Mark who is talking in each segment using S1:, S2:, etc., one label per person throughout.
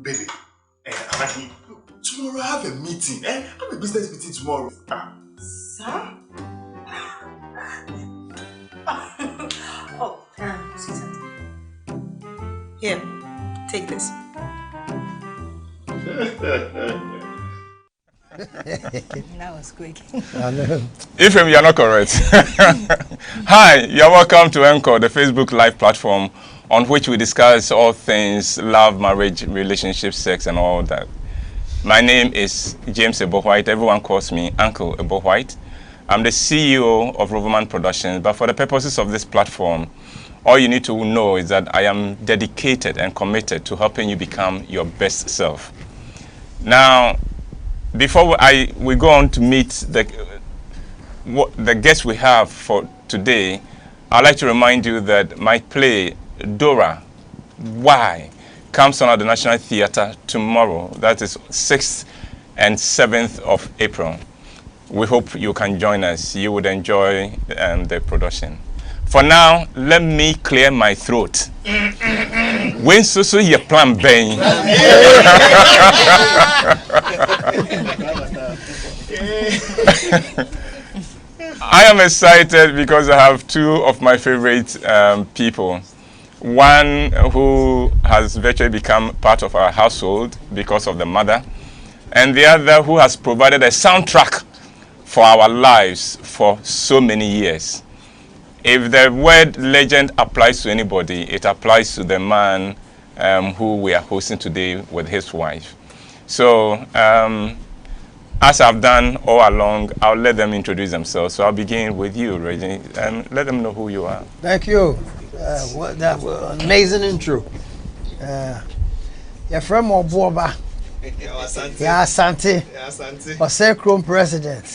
S1: Baby, tomorrow I have a meeting. I have a business meeting tomorrow.
S2: Sir? Oh, excuse me. Here, take this. That was quick.
S3: Ephraim, you are not correct. Hi, you are welcome to ENCORE, the Facebook Live platform on which we discuss all things love, marriage, relationships, sex, and all that. My name is James WHYTE. Everyone calls me Uncle WHYTE. I'm the CEO of Roverman Productions, but for the purposes of this platform, all you need to know is that I am dedicated and committed to helping you become your best self. Now, before we go on to meet the guests we have for today, I'd like to remind you that my play, Dora, Why, comes on at the National Theatre tomorrow. That is 6th and 7th of April. We hope you can join us. You would enjoy the production. For now, let me clear my throat. When so you plan bang. I am excited because I have two of my favorite people. One who has virtually become part of our household because of the mother, and the other who has provided a soundtrack for our lives for so many years. If the word legend applies to anybody, it applies to the man who we are hosting today with his wife. So, as I've done all along, I'll let them introduce themselves. So I'll begin with you, Reggie, and let them know who you are.
S4: Thank you. What that was an amazing intro. You're from Obuoba. Yeah, Asante. Ose Chrome President.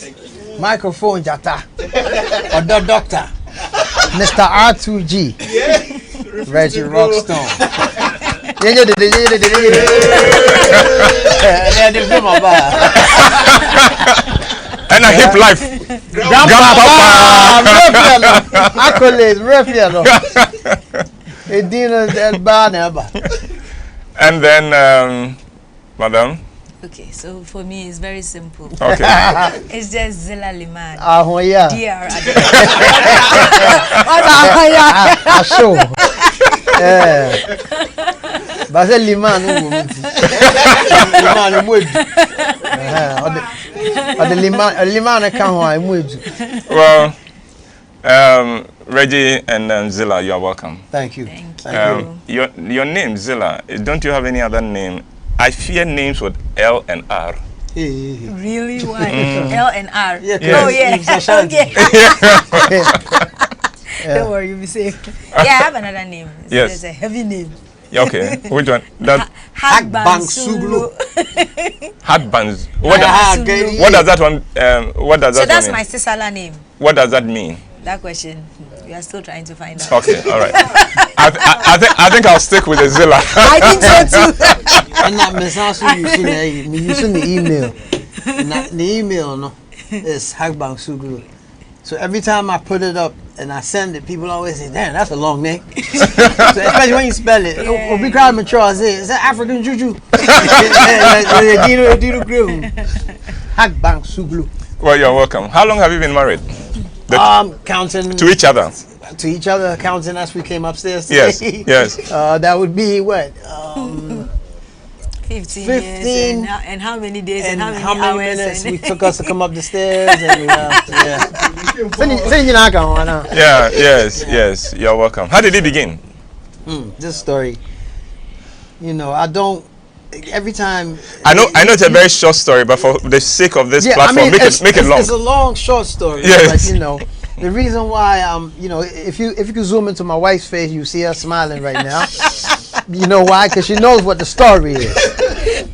S4: Microphone Jata. Or the Doctor. Mr. R2G. Reggie Rockson.
S3: And a hip life.
S4: Grandpapa. Accolades, Refiano.
S3: And then, Madam.
S5: Okay, so for me it's very simple.
S3: Okay.
S5: It's just Zilla Liman.
S4: Oh yeah.
S5: DR.
S4: Show. But the Liman, Liman account.
S3: Well, Reggie and Zilla, you are welcome.
S4: Thank you.
S5: Thank you.
S3: Your name, Zilla, don't you have any other name? I fear names with L and R.
S5: Really? Why? L and R?
S4: Yeah,
S5: oh, yeah. Okay. Don't worry, you'll be safe. Yeah, I have another name.
S3: Yes.
S5: It's a heavy name.
S3: Okay, which one? That
S5: Hagbang.
S3: Hatbands. What does that one? What does that?
S5: So that's
S3: one
S5: my
S3: mean?
S5: Sisala name.
S3: What does that mean?
S5: That question, we are still trying to find out.
S3: Okay, all right. I think I'll stick with the Zilla.
S5: I think so too.
S4: And that message you using the email. The email no is Hagbang Suglu. So every time I put it up and I send it, people always say, "Damn, that's a long name." So especially when you spell it, or be crowd mature, I say, "Is that African juju?" Hagbang Suglu.
S3: Well, you're welcome. How long have you been married?
S4: Counting
S3: To each other.
S4: To each other, counting as we came upstairs.
S3: Yes.
S4: Today.
S3: Yes.
S4: That would be what?
S5: 15
S4: 15
S5: years and how many days and how many hours
S4: minutes
S5: and
S4: we took us to come up the stairs and we
S3: Yeah. Yes. You're welcome. How did it begin?
S4: This story, you know, I don't. Every time
S3: I know it's a very short story, but for the sake of this platform, make it long.
S4: It's a long, short story.
S3: Yes.
S4: But you know, the reason why you know, if you could zoom into my wife's face, you see her smiling right now. You know why? Because she knows what the story is.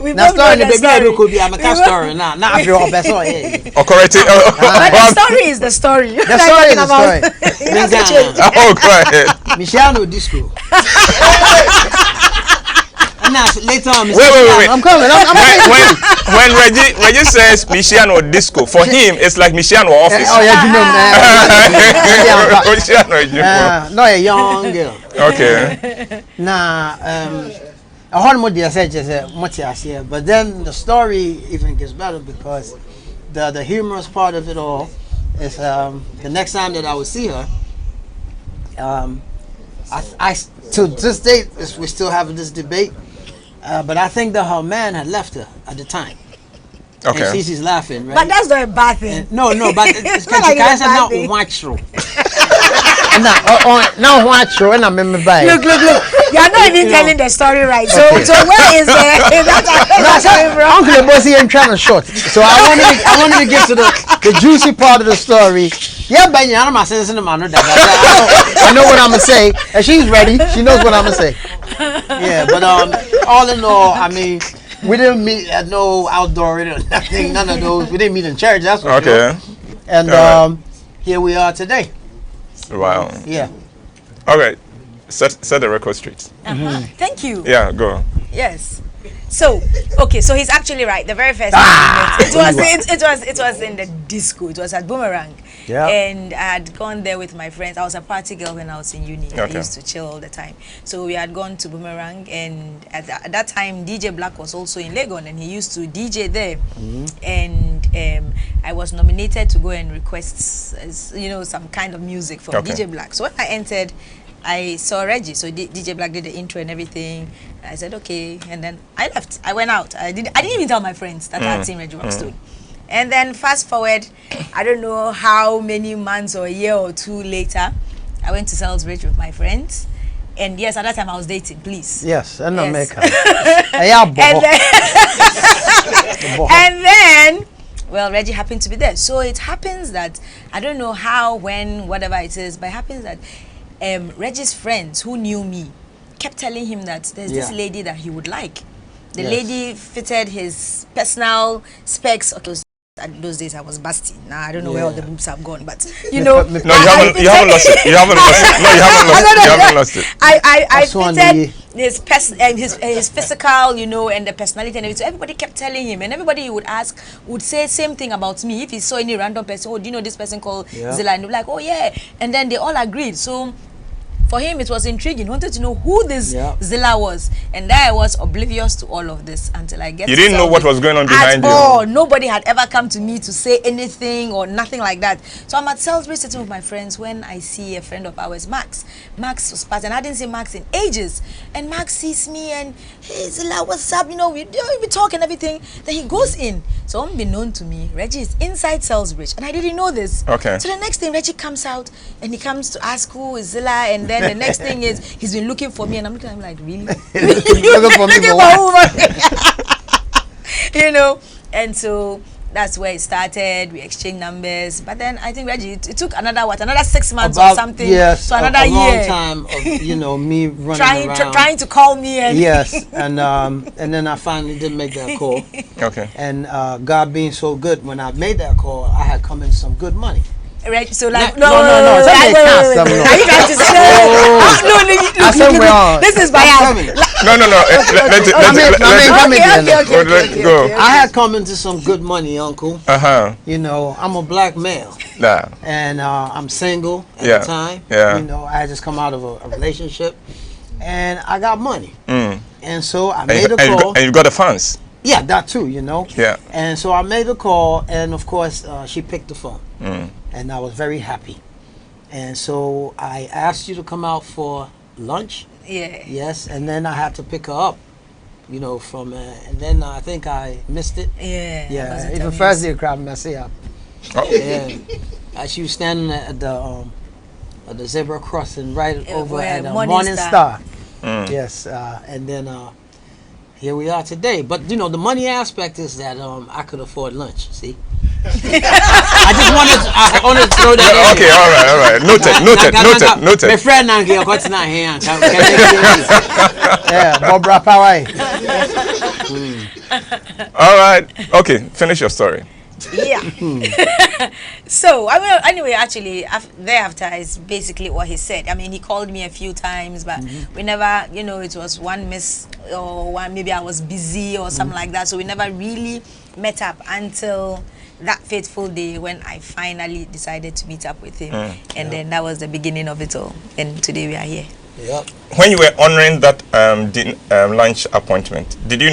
S5: Now, story the baby
S4: could be a story. Now, not your best.
S3: Or correct it.
S5: But the story is the story.
S4: The story is the story.
S3: Oh, go ahead.
S4: Michiano disco. Now, later on,
S3: wait.
S4: I'm coming.
S3: When Reggie says Michiano disco, for him it's like Michiano office.
S4: Oh yeah, you know, man.
S3: Michiano,
S4: no, a young girl.
S3: Okay.
S4: Nah, a whole more dear said just much here. But then the story even gets better because the humorous part of it all is the next time that I would see her, I to this date we still having this debate, but I think that her man had left her at the time.
S3: Okay.
S4: And she's laughing, right?
S5: But that's not a bad thing.
S4: No, but it's
S5: not like it's a bad thing.
S4: No, watch show, and I remember by.
S5: Look. You are not even telling the story right. So where is that?
S4: Uncle Bossy ain't trying to short. So I wanted to get to the juicy part of the story. Yeah, but I'm not saying I know what I'm gonna say, and she's ready. She knows what I'm gonna say. Yeah, but all in all, I mean, we didn't meet at no outdoor or nothing, none of those. We didn't meet in church. That's what.
S3: Okay.
S4: And here we are today.
S3: Wow.
S4: Yeah.
S3: All right. Set the record straight.
S5: Thank you.
S3: Yeah, go.
S5: Yes. So he's actually right. The very first time it was in the disco. It was at Boomerang.
S4: Yeah.
S5: And I had gone there with my friends. I was a party girl when I was in uni.
S3: Okay.
S5: I used to chill all the time. So we had gone to Boomerang, and at that time DJ Black was also in Legon, and he used to DJ there. And I was nominated to go and request some kind of music from DJ Black. So when I entered, I saw Reggie, so DJ Black did the intro and everything. I said okay, and then I left. I went out. I didn't even tell my friends that I had seen Reggie Rockson. And then fast forward, I don't know how many months or a year or two later, I went to Salisbury with my friends. And yes, at that time I was dating, please.
S4: Yes, and
S5: yes.
S4: And
S5: then, well, Reggie happened to be there. So it happens that, I don't know how, when, whatever it is, but it happens that Reggie's friends who knew me kept telling him that there's this lady that he would like. The lady fitted his personal specs. Okay, those days I was busty. Now I don't know where all the boobs have gone, but you know.
S3: No, you haven't lost it. You haven't lost it. No, you haven't lost it.
S5: I fitted his physical, and the personality and everything. So everybody kept telling him, and everybody would ask, would say same thing about me. If he saw any random person, oh, do you know this person called Zilla? And they're like, oh yeah, and then they all agreed. So for him, it was intriguing. He wanted to know who this Zilla was. And there I was, oblivious to all of this until I get
S3: You didn't know what was going on behind you?
S5: Oh, nobody had ever come to me to say anything or nothing like that. So I'm at Salisbury sitting with my friends when I see a friend of ours, Max. Max was part, and I didn't see Max in ages. And Max sees me and, hey, Zilla, what's up? We talk and everything. Then he goes in. So unbeknown to me, Reggie is inside Salisbury. And I didn't know this.
S3: Okay.
S5: So the next thing, Reggie comes out and he comes to ask who is Zilla, and then the next thing is he's been looking for me, and I'm looking at him like, really?
S4: Looking for me for
S5: what? And so that's where it started. We exchanged numbers, but then I think Reggie, it took another 6 months or something.
S4: Yes,
S5: so another year.
S4: long time of me running around,
S5: trying to call me. And
S4: yes, and then I finally did make that call.
S3: Okay.
S4: And God being so good, when I made that call, I had come in some good money.
S5: Right, so like
S4: No.
S5: Are you trying to say? No, this is biased.
S3: No. Let go.
S4: I had come into some good money, Uncle. I'm a black male.
S3: Yeah.
S4: And I'm single at the time.
S3: Yeah.
S4: I had just come out of a relationship, and I got money. And so I made a call.
S3: And you got the funds.
S4: Yeah, that too,
S3: Yeah.
S4: And so I made a call, and of course, she picked the phone. And I was very happy. And so I asked you to come out for lunch.
S5: Yeah.
S4: Yes, and then I had to pick her up, from, and then I think I missed it.
S5: Yeah.
S4: Yeah, even first day crowd messy up.
S3: Oh.
S4: Yeah. She was standing at the zebra crossing right over at
S5: Morning
S4: Star. Yes, and then here we are today. But the money aspect is that I could afford lunch. See. I wanted to throw that in.
S3: Okay, all right. Noted.
S4: My friend and girl got not here. Yeah, Barbara Poway.
S3: All right. Okay, finish your story.
S5: Yeah. So anyway, actually, thereafter is basically what he said. I mean, he called me a few times, but we never, it was one miss or one, maybe I was busy or something like that. So we never really met up until that fateful day when I finally decided to meet up with him. And then that was the beginning of it all. And today we are here.
S4: Yep.
S3: When you were honoring that lunch appointment, did you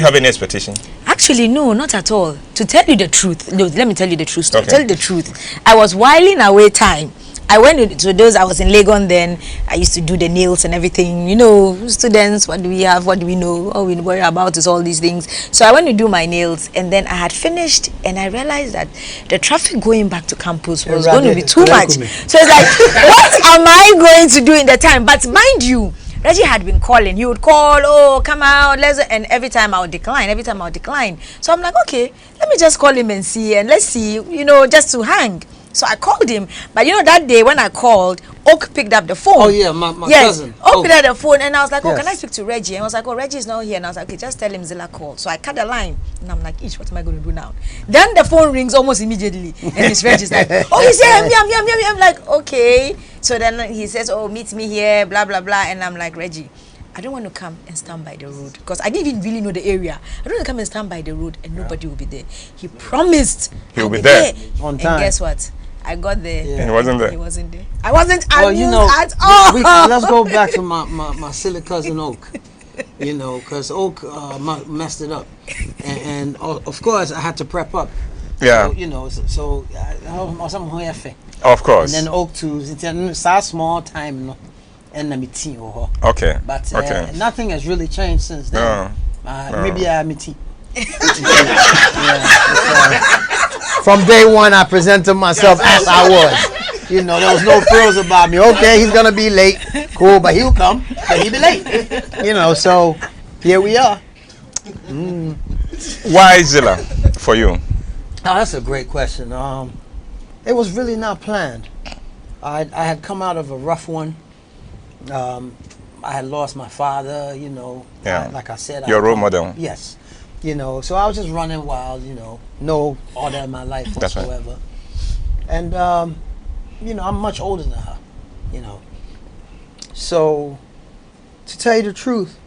S3: have any expectation?
S5: Actually, no, not at all. To tell you the truth, no, let me tell you the truth.
S3: Okay.
S5: To tell you the truth, I was whiling away time. I went to those, I was in Legon then. I used to do the nails and everything. You know, students, what do we have? What do we know? All we worry about is all these things. So I went to do my nails, and then I had finished, and I realized that the traffic going back to campus was going to be too much. So it's like, what am I going to do in the time? But mind you, Reggie had been calling. He would call, oh, come out, let's, and every time I would decline. So I'm like, okay, let me just call him and see, and let's see, you know, just to hang. So I called him, but you know that day when I called, Oak picked up the phone.
S4: Oh yeah, my cousin.
S5: Oak picked up the phone, and I was like, oh,
S4: Yes.
S5: can I speak to Reggie? And I was like, oh, Reggie's not here. And I was like, okay, just tell him Zilla called. So I cut the line, and I'm like, what am I going to do now? Then the phone rings almost immediately, and it's Reggie's like, oh, he's here. I'm like, okay. So then he says, oh, meet me here, blah blah blah, and I'm like, Reggie, I don't want to come and stand by the road because I didn't even really know the area. I don't want to come and stand by the road and nobody will be there. He promised
S3: He'll be there.
S4: On time.
S5: And guess what? I got there.
S3: And he wasn't there.
S5: He wasn't there. I wasn't
S4: Well,
S5: amused
S4: you know,
S5: at all.
S4: let's go back to my silly cousin Oak. You know, because Oak messed it up, and of course I had to prep up.
S3: Yeah.
S4: So, you know, so some
S3: Of course.
S4: and then Oak too. It's a small time, no, and let me tea or
S3: Okay.
S4: but
S3: Okay.
S4: nothing has really changed since then.
S3: No.
S4: Maybe I'm a tea. From day one, I presented myself as I was. You know, there was no frills about me. Okay, he's gonna be late. Cool, but he'll come. But he'll be late. You know, so here we are.
S3: Why Zilla for you?
S4: Oh, that's a great question. It was really not planned. I had come out of a rough one. I had lost my father. You know,
S3: Yeah.
S4: like I said,
S3: Your role model.
S4: Yes. You know, so I was just running wild, you know, no order in my life
S3: That's right.
S4: whatsoever. And, you know, I'm much older than her, you know. So, to tell you the truth,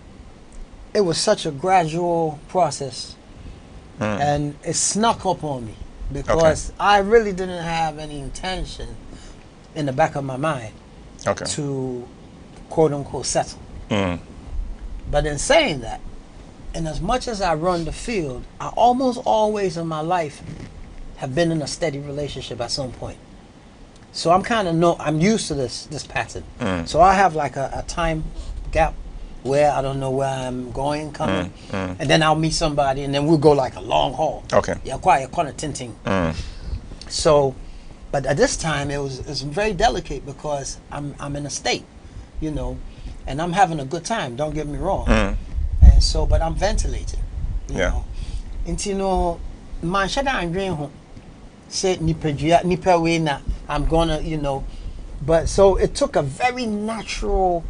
S4: it was such a gradual process. And it snuck up on me because I really didn't have any intention in the back of my mind to, quote unquote, settle. But in saying that, and as much as I run the field, I almost always in my life have been in a steady relationship at some point. So I'm kind of I'm used to this pattern. So I have like a time gap where I don't know where I'm going, coming, and then I'll meet somebody, and then we'll go like a long haul.
S3: Okay.
S4: Yeah, quite a tinting. So, but at this time it's very delicate because I'm in a state, you know, and I'm having a good time. Don't get me wrong. And so, but I'm ventilating, you know. And you know, man, shada angry ho. Say nipa we na I'm gonna, you know. But so it took a very natural.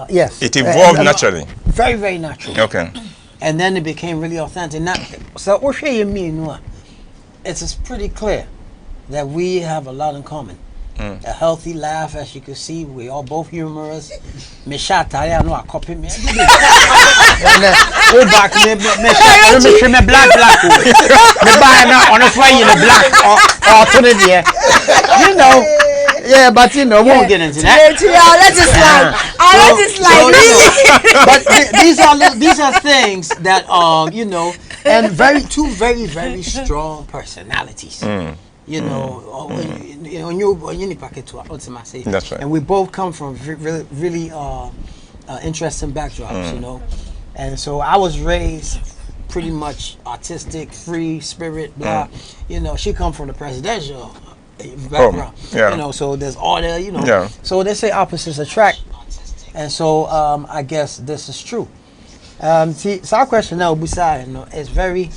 S4: Yes.
S3: It evolved naturally.
S4: Very, very natural.
S3: Okay.
S4: And then it became really authentic. Now, so what you mean? It's pretty clear that we have a lot in common. A healthy laugh, as you can see, we are both humorous. Me shot, I know I copy me. Oh, back me black. Me buy now on a fire in the black or turn it here. You know, yeah, but you know, we won't get into that.
S5: Let it slide.
S4: But these are things that you know, and two very, very strong personalities. You know,
S3: That's right.
S4: And we both come from really interesting backdrops, you know. And so I was raised pretty much artistic, free spirit, blah. You know, she come from the presidential background. You know, so there's order, you know. So they say opposites attract. And so I guess this is true. See, so our question now, Busai, you know, is very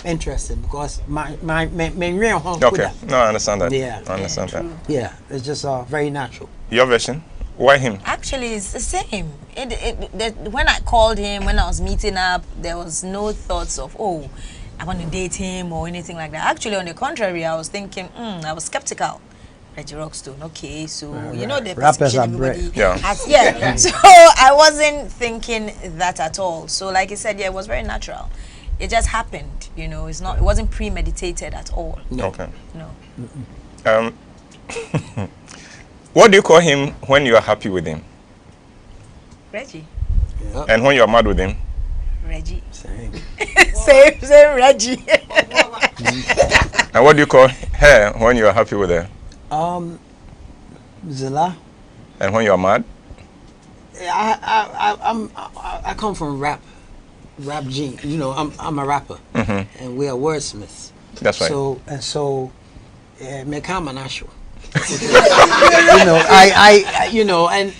S4: interesting because my real home.
S3: Okay, no, I understand that.
S4: Yeah,
S3: I understand that.
S4: Yeah, it's just very natural.
S3: Your version? Why him?
S5: Actually, it's the same. When I called him, when I was meeting up, there was no thoughts of, oh, I want to date him or anything like that. Actually, on the contrary, I was thinking, I was skeptical. Reggie Rockson, okay, so you know the
S4: rappers are
S5: everybody
S3: Yeah.
S5: has, yeah. So I wasn't thinking that at all. So like I said, yeah, it was very natural. It just happened, you know. It wasn't premeditated at all.
S3: Okay.
S5: No.
S3: What do you call him when you are happy with him?
S5: Reggie.
S4: Yep.
S3: And when you are mad with him?
S5: Reggie.
S4: Same.
S5: Same Reggie.
S3: And what do you call her when you are happy with her?
S4: Zilla.
S3: And when you are mad?
S4: I come from rap gene. You know, I'm a rapper, and we are wordsmiths.
S3: That's right.
S4: So me come and show. You know, I you know, and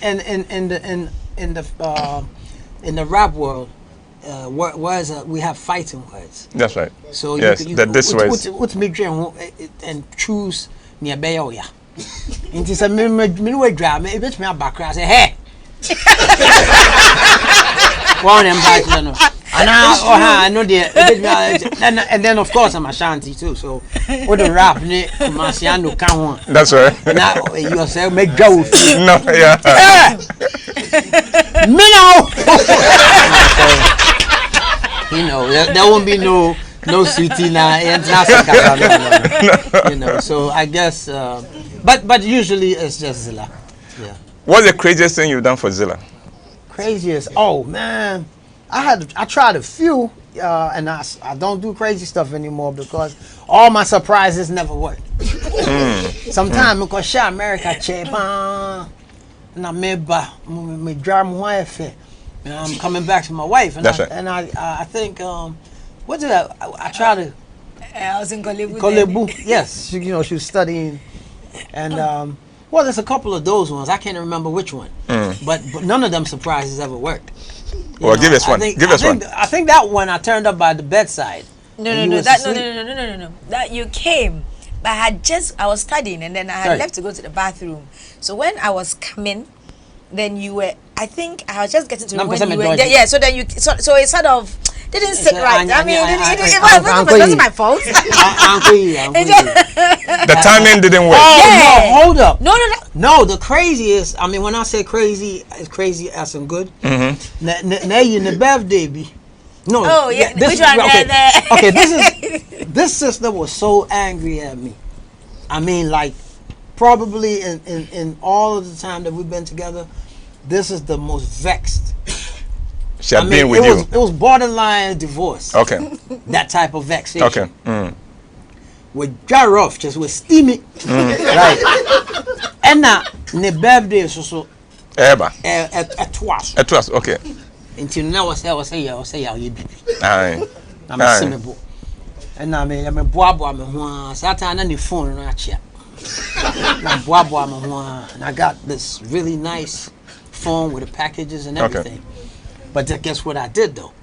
S4: in the rap world, words we have fighting words.
S3: That's right.
S4: So
S3: yes, this was.
S4: What's me dream and choose near Bayoya. Into some minute drama, it makes me a background. Say, hey. One and back, you know. And I know and then of course I'm Ashanti too. So what the rap Marciano can.
S3: That's right.
S4: Now you say make go.
S3: No, yeah.
S4: Me now. You know, there won't be no sweetie now. You know, so I guess, but usually it's just Zilla. Yeah.
S3: What's the craziest thing you've done for Zilla?
S4: Craziest? Oh man, I tried a few, and I don't do crazy stuff anymore because all my surprises never work. Sometimes because share America cheap, and I me drive my wife, and I'm coming back to my wife, and
S3: that's right.
S4: And I think what did I try to.
S5: I was in Kolebu.
S4: Kolebu, yes, she was studying, and well, there's a couple of those ones. I can't remember which one, but none of them surprises ever worked.
S3: Well, give us one. Give us one.
S4: I think that one I turned up by the bedside.
S5: No. That you came, but I was studying, and then I had left to go to the bathroom. So when I was coming, then you were. I think I was just getting to when you were there. Yeah. So then so it sort of didn't sit right. I mean, it wasn't my fault.
S3: The timing didn't work.
S4: Oh,
S5: yeah.
S4: no, hold up.
S5: No.
S4: The craziest, I mean, when I say crazy, it's crazy as in good. Now you in the birthday, be. No.
S5: Oh, yeah. Which one?
S4: Okay, this sister was so angry at me. I mean, like, probably in all of the time that we've been together, this is the most vexed.
S3: She had been with you.
S4: It was borderline divorce.
S3: Okay.
S4: That type of vexation.
S3: Okay.
S4: With jar off, just with steamy. Right. And now, the birthday so
S3: Eba.
S4: At twice.
S3: At twice, okay.
S4: Until now, I say, you be.
S3: Aye.
S4: I'm a simple. And I'm a boy, Satan and the phone, and I chat. I'm boy, and I got this really nice phone with the packages and everything. Okay. But guess what I did though?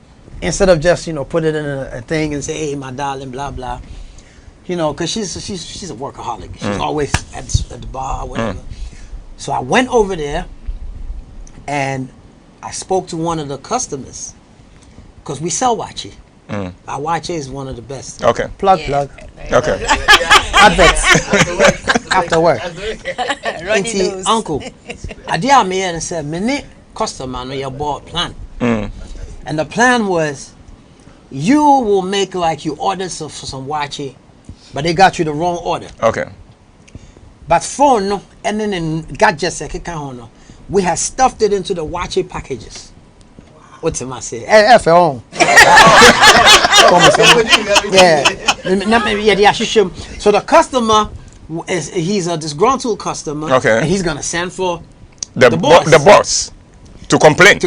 S4: Instead of just put it in a thing and say, "Hey, my darling," blah blah, because she's a workaholic. She's always at the bar, whatever. So I went over there, and I spoke to one of the customers, because we sell WHYTE. Our WHYTE is one of the best.
S3: Okay.
S4: Plug.
S3: Okay.
S4: After work. Uncle, I did me and said, "Minute customer no your board plan." And the plan was, you will make like you ordered for some WHYTE, but they got you the wrong order.
S3: Okay. But
S4: phone no, and then in gadgets we had stuffed it into the WHYTE packages. What's it I say? FL. Yeah. So the customer he's a disgruntled customer.
S3: Okay.
S4: And he's gonna send for
S3: the boss to complain.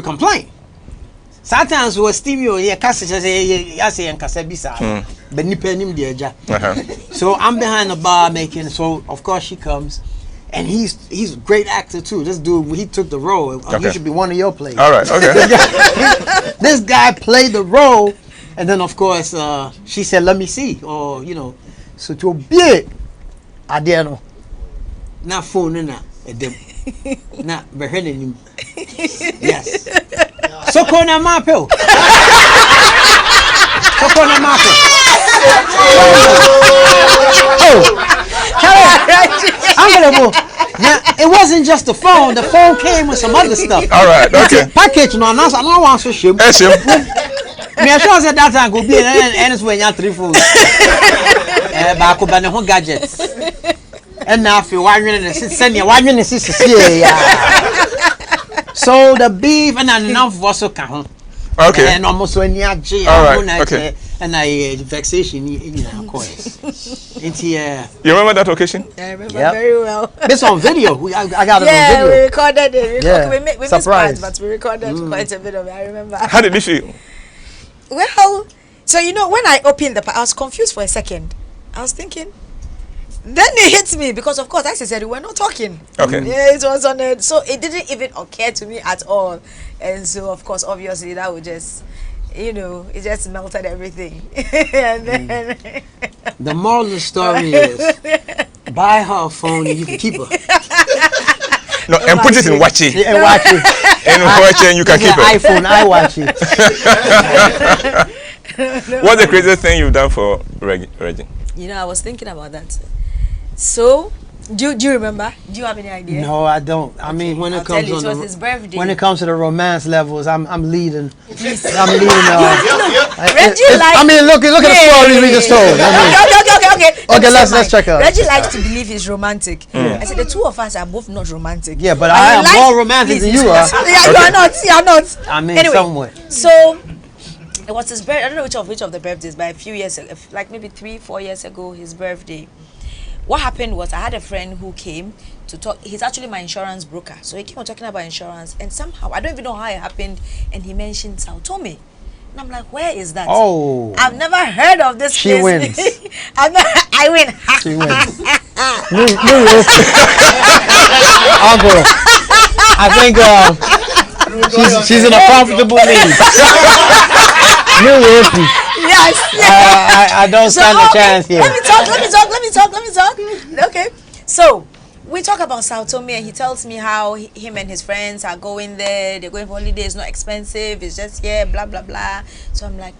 S4: Sometimes we stimulate yeah, so I'm behind the bar making, so of course she comes, and he's a great actor too. This dude, he took the role. He should be one of your plays.
S3: All right, okay.
S4: This guy played the role, and then of course she said, "Let me see," or so to be I didn't know. Not phone in not behind him. Yes. So corner mapel. It wasn't just the phone. The phone came with some other stuff.
S3: All right, okay.
S4: Package no, I don't want to ship. Me sure said that time go be and it's when you have 3 phones. Back up and gadgets. And now if you send you one so the beef and enough was okay.
S3: Okay.
S4: And almost when you
S3: all right. Okay.
S4: And I vexation of course.
S3: You remember that occasion?
S5: I remember very well.
S4: This on video. I got it on
S5: Yeah,
S4: video.
S5: we recorded it. We missed
S4: Surprise.
S5: parts, but we recorded quite a bit of it. I remember.
S3: How did you feel?
S5: Well, so you know, when I opened I was confused for a second. I was thinking. Then it hit me because, of course, as I said, we were not talking.
S3: Okay.
S5: Yeah, it was on it, so it didn't even occur to me at all, and so of course, obviously, that would just, you know, it just melted everything. And then
S4: the moral of the story is, buy her a phone and you can keep her.
S3: No, and put it in WHYTE.
S4: And watch it.
S3: And watch it, and you can keep it.
S4: iPhone, I watch it.
S3: What's the craziest thing you've done for Reggie?
S5: You know, I was thinking about that. So, do you remember? Do you have any idea?
S4: No, I don't. I mean, when
S5: I'll
S4: it comes
S5: tell you,
S4: on
S5: it was his birthday.
S4: when it comes to the romance levels, I'm leading.
S5: Please.
S4: I'm leading.
S5: Reggie likes.
S4: I mean, look at the story we just told. Okay, let's check out.
S5: Reggie likes to believe he's romantic. I said the two of us are both not romantic.
S4: Yeah, but I am more romantic than you are.
S5: Yeah, you are not. You are not.
S4: I mean,
S5: anyway,
S4: somewhat.
S5: So it was his birthday. I don't know which of the birthdays, but a few years ago, like maybe 3-4 years ago, his birthday. What happened was I had a friend who came to talk. He's actually my insurance broker, so he came on talking about insurance, and somehow I don't even know how it happened, and he mentioned Sao Tome, and I'm like, where is that?
S4: Oh,
S5: I've never heard of this
S4: she
S5: place.
S4: wins.
S5: I win.
S4: She wins. Uncle, I think she's in a comfortable lead.
S5: Yes.
S4: I don't stand a chance here.
S5: Let me talk. Okay. So, we talk about Sao Tome, and he tells me how him and his friends are going there. They're going for holidays. It's not expensive. It's just here, blah, blah, blah. So, I'm like,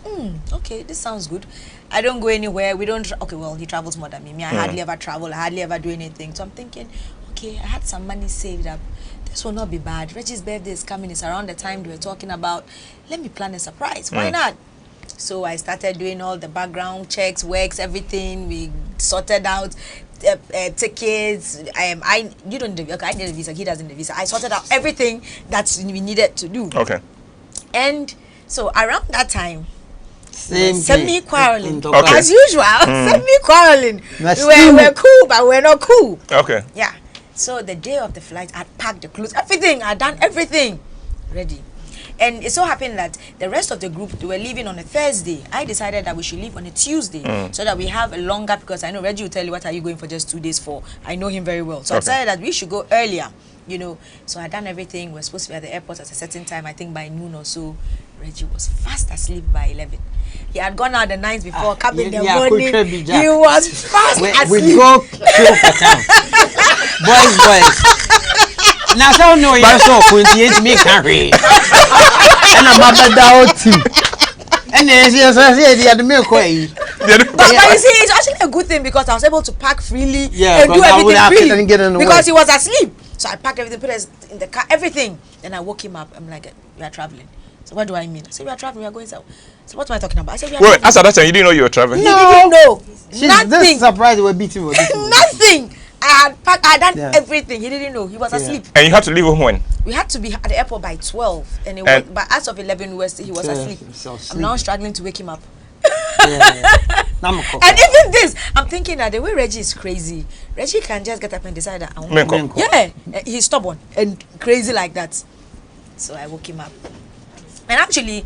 S5: okay, this sounds good. I don't go anywhere. We don't. Okay, well, he travels more than me. I hardly ever travel. I hardly ever do anything. So, I'm thinking, okay, I had some money saved up. This will not be bad. Reggie's birthday is coming. It's around the time we were talking about. Let me plan a surprise. Why not? So I started doing all the background checks, works, everything. We sorted out tickets. You don't need I need a visa. He doesn't need a visa. I sorted out everything that we needed to do.
S3: Okay.
S5: And so around that time,
S4: Semi
S5: quarreling
S3: Okay.
S5: as usual. Semi quarreling. We're cool, but we're not cool.
S3: Okay.
S5: Yeah. So the day of the flight, I'd packed the clothes, everything. I'd done everything ready. And it so happened that the rest of the group, they were leaving on a Thursday. I decided that we should leave on a Tuesday so that we have a longer, because I know Reggie will tell you, what are you going for just 2 days for? I know him very well. So I decided that we should go earlier, you know. So I done everything. We're supposed to be at the airport at a certain time, I think by noon or so. Reggie was fast asleep by 11. He had gone out the night before, come in the morning. He was fast asleep.
S4: We go kill for town. Boys. Now I don't know you're so quinty me carry. And I'm about that too. And then she says, "Yeah, the milk way."
S5: But you see, it's actually a good thing because I was able to pack freely and do
S4: I
S5: everything freely
S4: get in the
S5: because
S4: way.
S5: he was asleep. So I packed everything, put us in the car, everything. Then I woke him up. I'm like, "We are traveling." So what do I mean? I said, "We are traveling. We are going south." So what am I talking about? I said, "We are
S3: Wait,
S5: traveling."
S3: as at that time, you didn't know you were traveling?
S5: He didn't know.
S4: This
S5: Nothing.
S4: surprise we're beating.
S5: Nothing. I had packed. I had done everything. He didn't know. He was asleep.
S3: And you had to leave home when?
S5: We had to be at the airport by 12, and but as of 11, he was asleep. I'm now struggling to wake him up. And even this, I'm thinking that the way Reggie is crazy, Reggie can just get up and decide that I want. Yeah, he's stubborn and crazy like that. So I woke him up, and actually,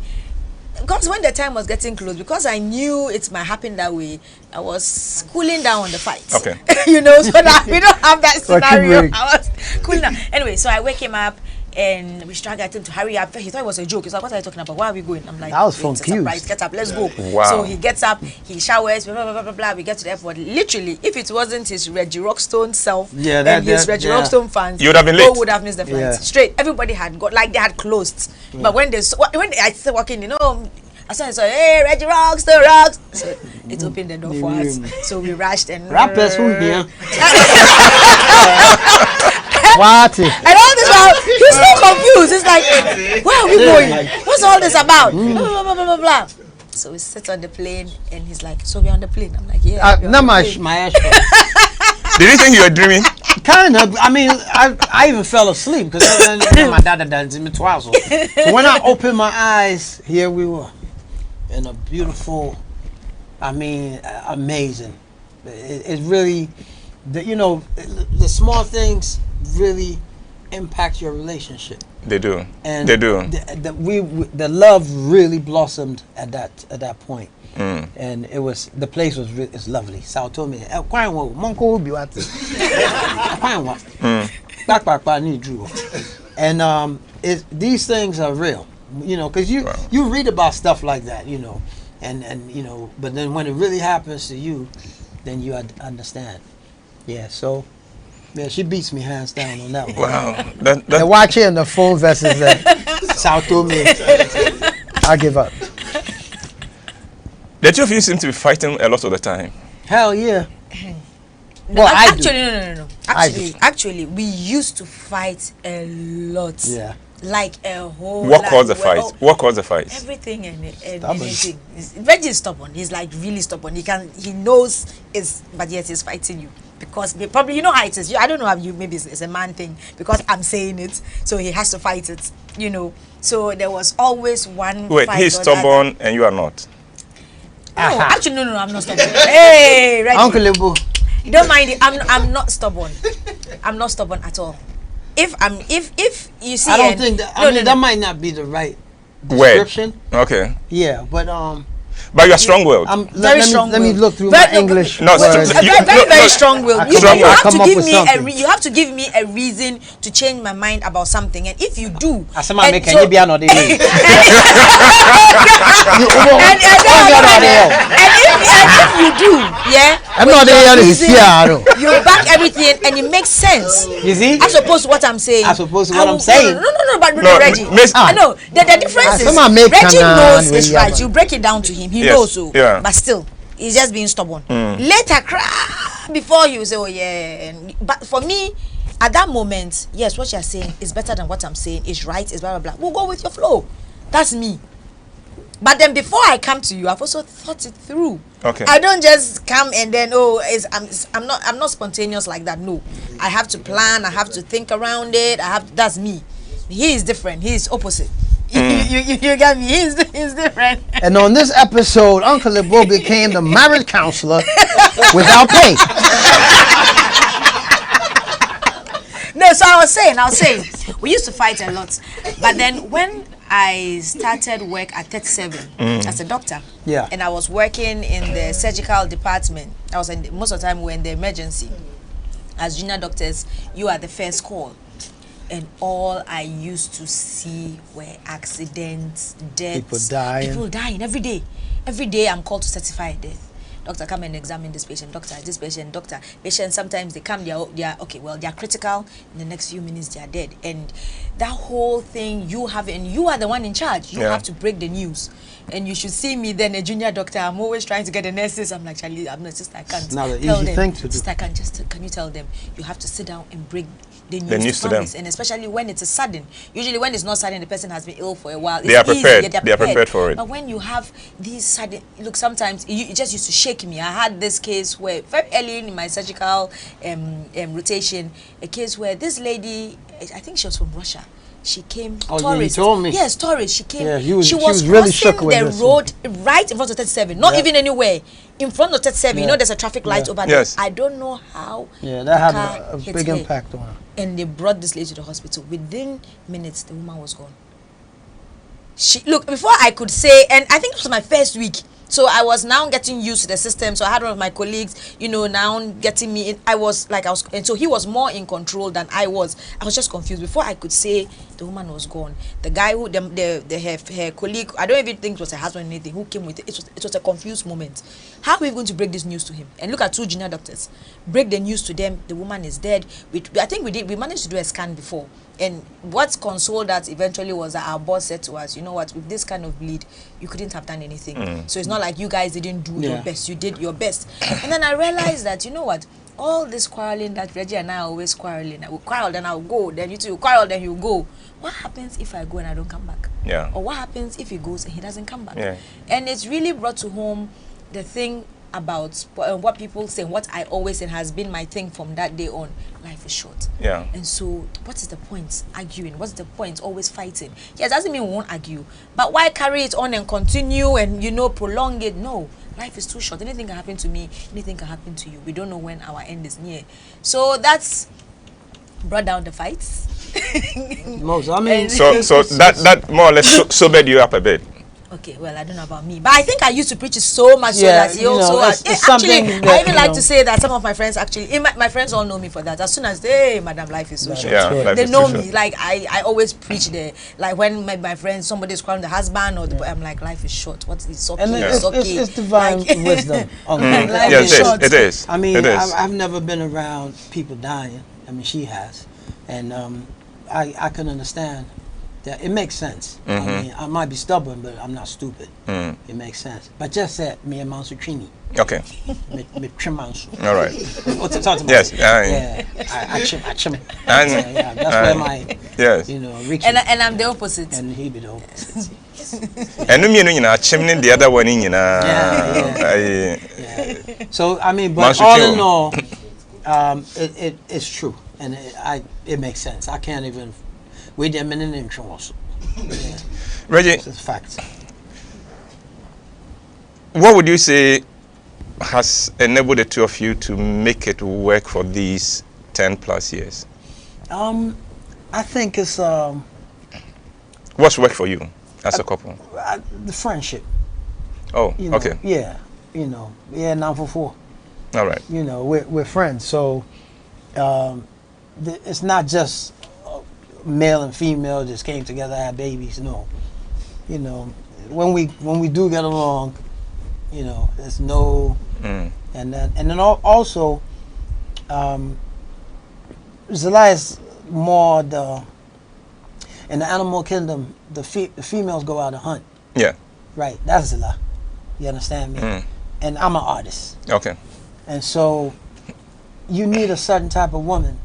S5: because when the time was getting close, because I knew it might happen that way, I was cooling down on the fight.
S3: Okay.
S5: You know, so that we don't have that scenario. I was cooling down. Anyway, so I wake him up. And we tried to get him to hurry up. He thought it was a joke. He's like, "What are you talking about? Where are we going?" I'm like,
S4: "That was
S5: from surprise. Get up, let's go."
S3: Wow.
S5: So he gets up, he showers, blah, blah, blah, blah, blah. We get to the airport. Literally, if it wasn't his Reggie Rockstone self and his Reggie Rockstone fans,
S3: you would have been late.
S5: would have missed the flight. Straight. Everybody had got, like, they had closed. But when I started walking, you know, I saw, "Hey, Reggie Rockstone rocks." So it opened the door for us. So we rushed and
S4: rappers who here. What?
S5: And all this while, he's so confused. It's like, where are we going? What's all this about? Blah, blah, blah, blah, blah. So we sit on the plane, and he's like, "So we're on the plane." I'm like, "Yeah."
S4: Not my
S3: Did you think you were dreaming?
S4: Kind of. I mean, I even fell asleep because my dad done in my twazzle. So when I opened my eyes, here we were in a beautiful. I mean, amazing. It really, the small things really impact your relationship.
S3: They do.
S4: And
S3: they do.
S4: The love really blossomed at that point. And the place was it's lovely. So told me, and these things are real, because you read about stuff like that, and but then when it really happens to you, then you understand. Yeah, so yeah, she beats me hands down on that one.
S3: Wow,
S4: the watch here and the phone versus South told me, I give up.
S3: The two of you seem to be fighting a lot of the time.
S4: Hell yeah.
S5: No,
S4: Well,
S5: no.
S4: I
S5: Actually, we used to fight a lot.
S4: Yeah.
S5: Like a whole.
S3: What caused the fight? What caused the fight?
S5: Everything and anything. Reggie is stubborn. He's like really stubborn. He knows but yet he's fighting you because probably how it is. I don't know how maybe it's a man thing because I'm saying it, so he has to fight it. So there was always one.
S3: Wait,
S5: fight
S3: he's stubborn and you are not.
S5: No, actually, no, I'm not stubborn. Hey, Reggie.
S4: Uncle Lebo.
S5: You don't mind it. I'm not stubborn. I'm not stubborn at all. If you see,
S4: I don't think that. That might not be the right
S3: Wait.
S4: description.
S3: Okay.
S4: Yeah, but
S3: you are strong-willed.
S5: Very strong.
S4: Let me look through my English.
S3: No,
S4: words.
S5: Very strong-willed. You have to
S4: come up
S5: give
S4: with
S5: me
S4: something.
S5: you have to give me a reason to change my mind about something, and if you do, if you do, yeah,
S4: I'm not there to
S5: reason,
S4: see.
S5: you back everything and it makes sense.
S4: You see?
S5: As opposed to what I'm saying.
S4: As opposed to what I'm saying.
S5: No, but
S3: No,
S5: Reggie. I know the difference is Reggie knows it's right. You break it down to him. He knows so.
S3: Yeah.
S5: But still, he's just being stubborn. Later, before you say, oh yeah. But for me, at that moment, yes, what you're saying is better than what I'm saying. It's right. It's blah blah blah. We'll go with your flow. That's me. But then before I come to you, I've also thought it through.
S3: Okay.
S5: I don't just come and then I'm not spontaneous like that. No, I have to plan. I have to think around it. That's me. He is different. He is opposite. You get me? He's different.
S4: And on this episode, Uncle Lebo became the marriage counselor without pay.
S5: No, so I was saying, we used to fight a lot. But then when I started work at 37 as a doctor,
S4: yeah,
S5: and I was working in the surgical department, most of the time we're in the emergency. As junior doctors, you are the first call. And all I used to see were accidents, deaths. People dying every day. Every day I'm called to certify a death. Doctor, come and examine this patient. Doctor, this patient. Doctor, patients sometimes they come, they are okay. Well, they are critical. In the next few minutes, they are dead. And that whole thing you are the one in charge. You have to break the news. And you should see me then, a junior doctor. I'm always trying to get the nurses. I'm like, Charlie, I'm not just I can't.
S4: It's not an
S5: tell
S4: easy
S5: them.
S4: thing to do.
S5: Sister, can you tell them you have to sit down and break the news to
S3: them,
S5: and especially when it's a sudden. Usually when it's not sudden, the person has been ill for a while.
S3: They are prepared. They are prepared for it.
S5: But when you have these sudden, look, sometimes it just used to shake me. I had this case where very early in my surgical rotation, a case where this lady, I think she was from Russia. She came.
S4: Oh,
S5: tourist.
S4: yeah, you told me.
S5: Yes, tourist. She came.
S4: Yeah,
S5: she was
S4: really shook with
S5: the
S4: this
S5: road right in front of 37. Not even anywhere. In front of 37.
S4: Yeah.
S5: You know, there's a traffic light over there.
S3: Yes.
S5: I don't know how.
S4: Yeah, that had a big impact on her.
S5: And they brought this lady to the hospital. Within minutes, the woman was gone. Look, before I could say, and I think it was my first week. So I was now getting used to the system. So I had one of my colleagues, now getting me in. And so he was more in control than I was. I was just confused. Before I could say the woman was gone, the guy who, her colleague, I don't even think it was her husband or anything, who came with it. It was a confused moment. How are we going to break this news to him? And look at two junior doctors. Break the news to them. The woman is dead. I think we managed to do a scan before. And what consoled us eventually was that our boss said to us, you know what, with this kind of bleed, you couldn't have done anything. So it's not like you guys didn't do your best. You did your best. And then I realized that, you know what, all this quarreling that Reggie and I are always quarreling. I will quarrel, then I'll go. Then you two quarrel, then you go. What happens if I go and I don't come back?
S3: Yeah.
S5: Or what happens if he goes and he doesn't come back?
S3: Yeah.
S5: And it's really brought to home the thing about what people say, what I always say has been my thing from that day on. Life is short.
S3: Yeah.
S5: And so, what is the point arguing? What's the point always fighting? Yeah, it doesn't mean we won't argue, but why carry it on and continue and prolong it? No, life is too short. Anything can happen to me. Anything can happen to you. We don't know when our end is near. So that's brought down the fights.
S4: Most, I mean,
S3: So that more or less sobered you up a bit.
S5: Okay, well, I don't know about me, but I think I used to preach it so much so
S4: Yeah,
S5: that he also
S4: it's
S5: actually.
S4: something that,
S5: I even like to say that some of my friends actually, my friends all know me for that. As soon as Madam, life is so short.
S3: Yeah, life
S5: They
S3: is
S5: know
S3: too
S5: me.
S3: short.
S5: Like I always preach there. Like when my friends, somebody's calling the husband or the boy, I'm like, life is short. What is okay?
S4: and
S5: It's okay.
S4: it's divine
S5: Like-
S4: wisdom.
S5: Life
S3: Yeah,
S5: is short.
S3: it is.
S4: I mean,
S3: It is.
S4: I've never been around people dying. I mean, she has, and I can understand that it makes sense. I mean, I might be stubborn, but I'm not stupid. It makes sense. But just said me and Mansu Trini,
S3: Okay.
S4: me Trimansu.
S3: All right.
S4: What's it talking about?
S3: Yes.
S4: Yeah, I chim.
S3: And
S4: Yeah, that's where my,
S3: yes.
S4: Richie
S5: And I'm the opposite.
S4: and he be the opposite.
S3: And chimney the other one in
S4: Yeah. So I mean, but
S3: Mansu
S4: all
S3: Trini.
S4: in all, it's true, and it makes sense. I can't even. Wait a minute in also. Yeah,
S3: Reggie,
S4: it's a fact.
S3: what would you say has enabled the two of you to make it work for these 10 plus years?
S4: I think it's
S3: What's worked for you as a couple?
S4: the friendship.
S3: Oh,
S4: You know,
S3: okay.
S4: Yeah, now for 4.
S3: All right.
S4: We're friends, so it's not just male and female just came together, had babies. No, when we do get along, there's no, and then also, Zilla is more in the animal kingdom. The females go out to hunt.
S3: Yeah.
S4: Right, that's Zilla. You understand me? And I'm an artist,
S3: Okay.
S4: and so you need a certain type of woman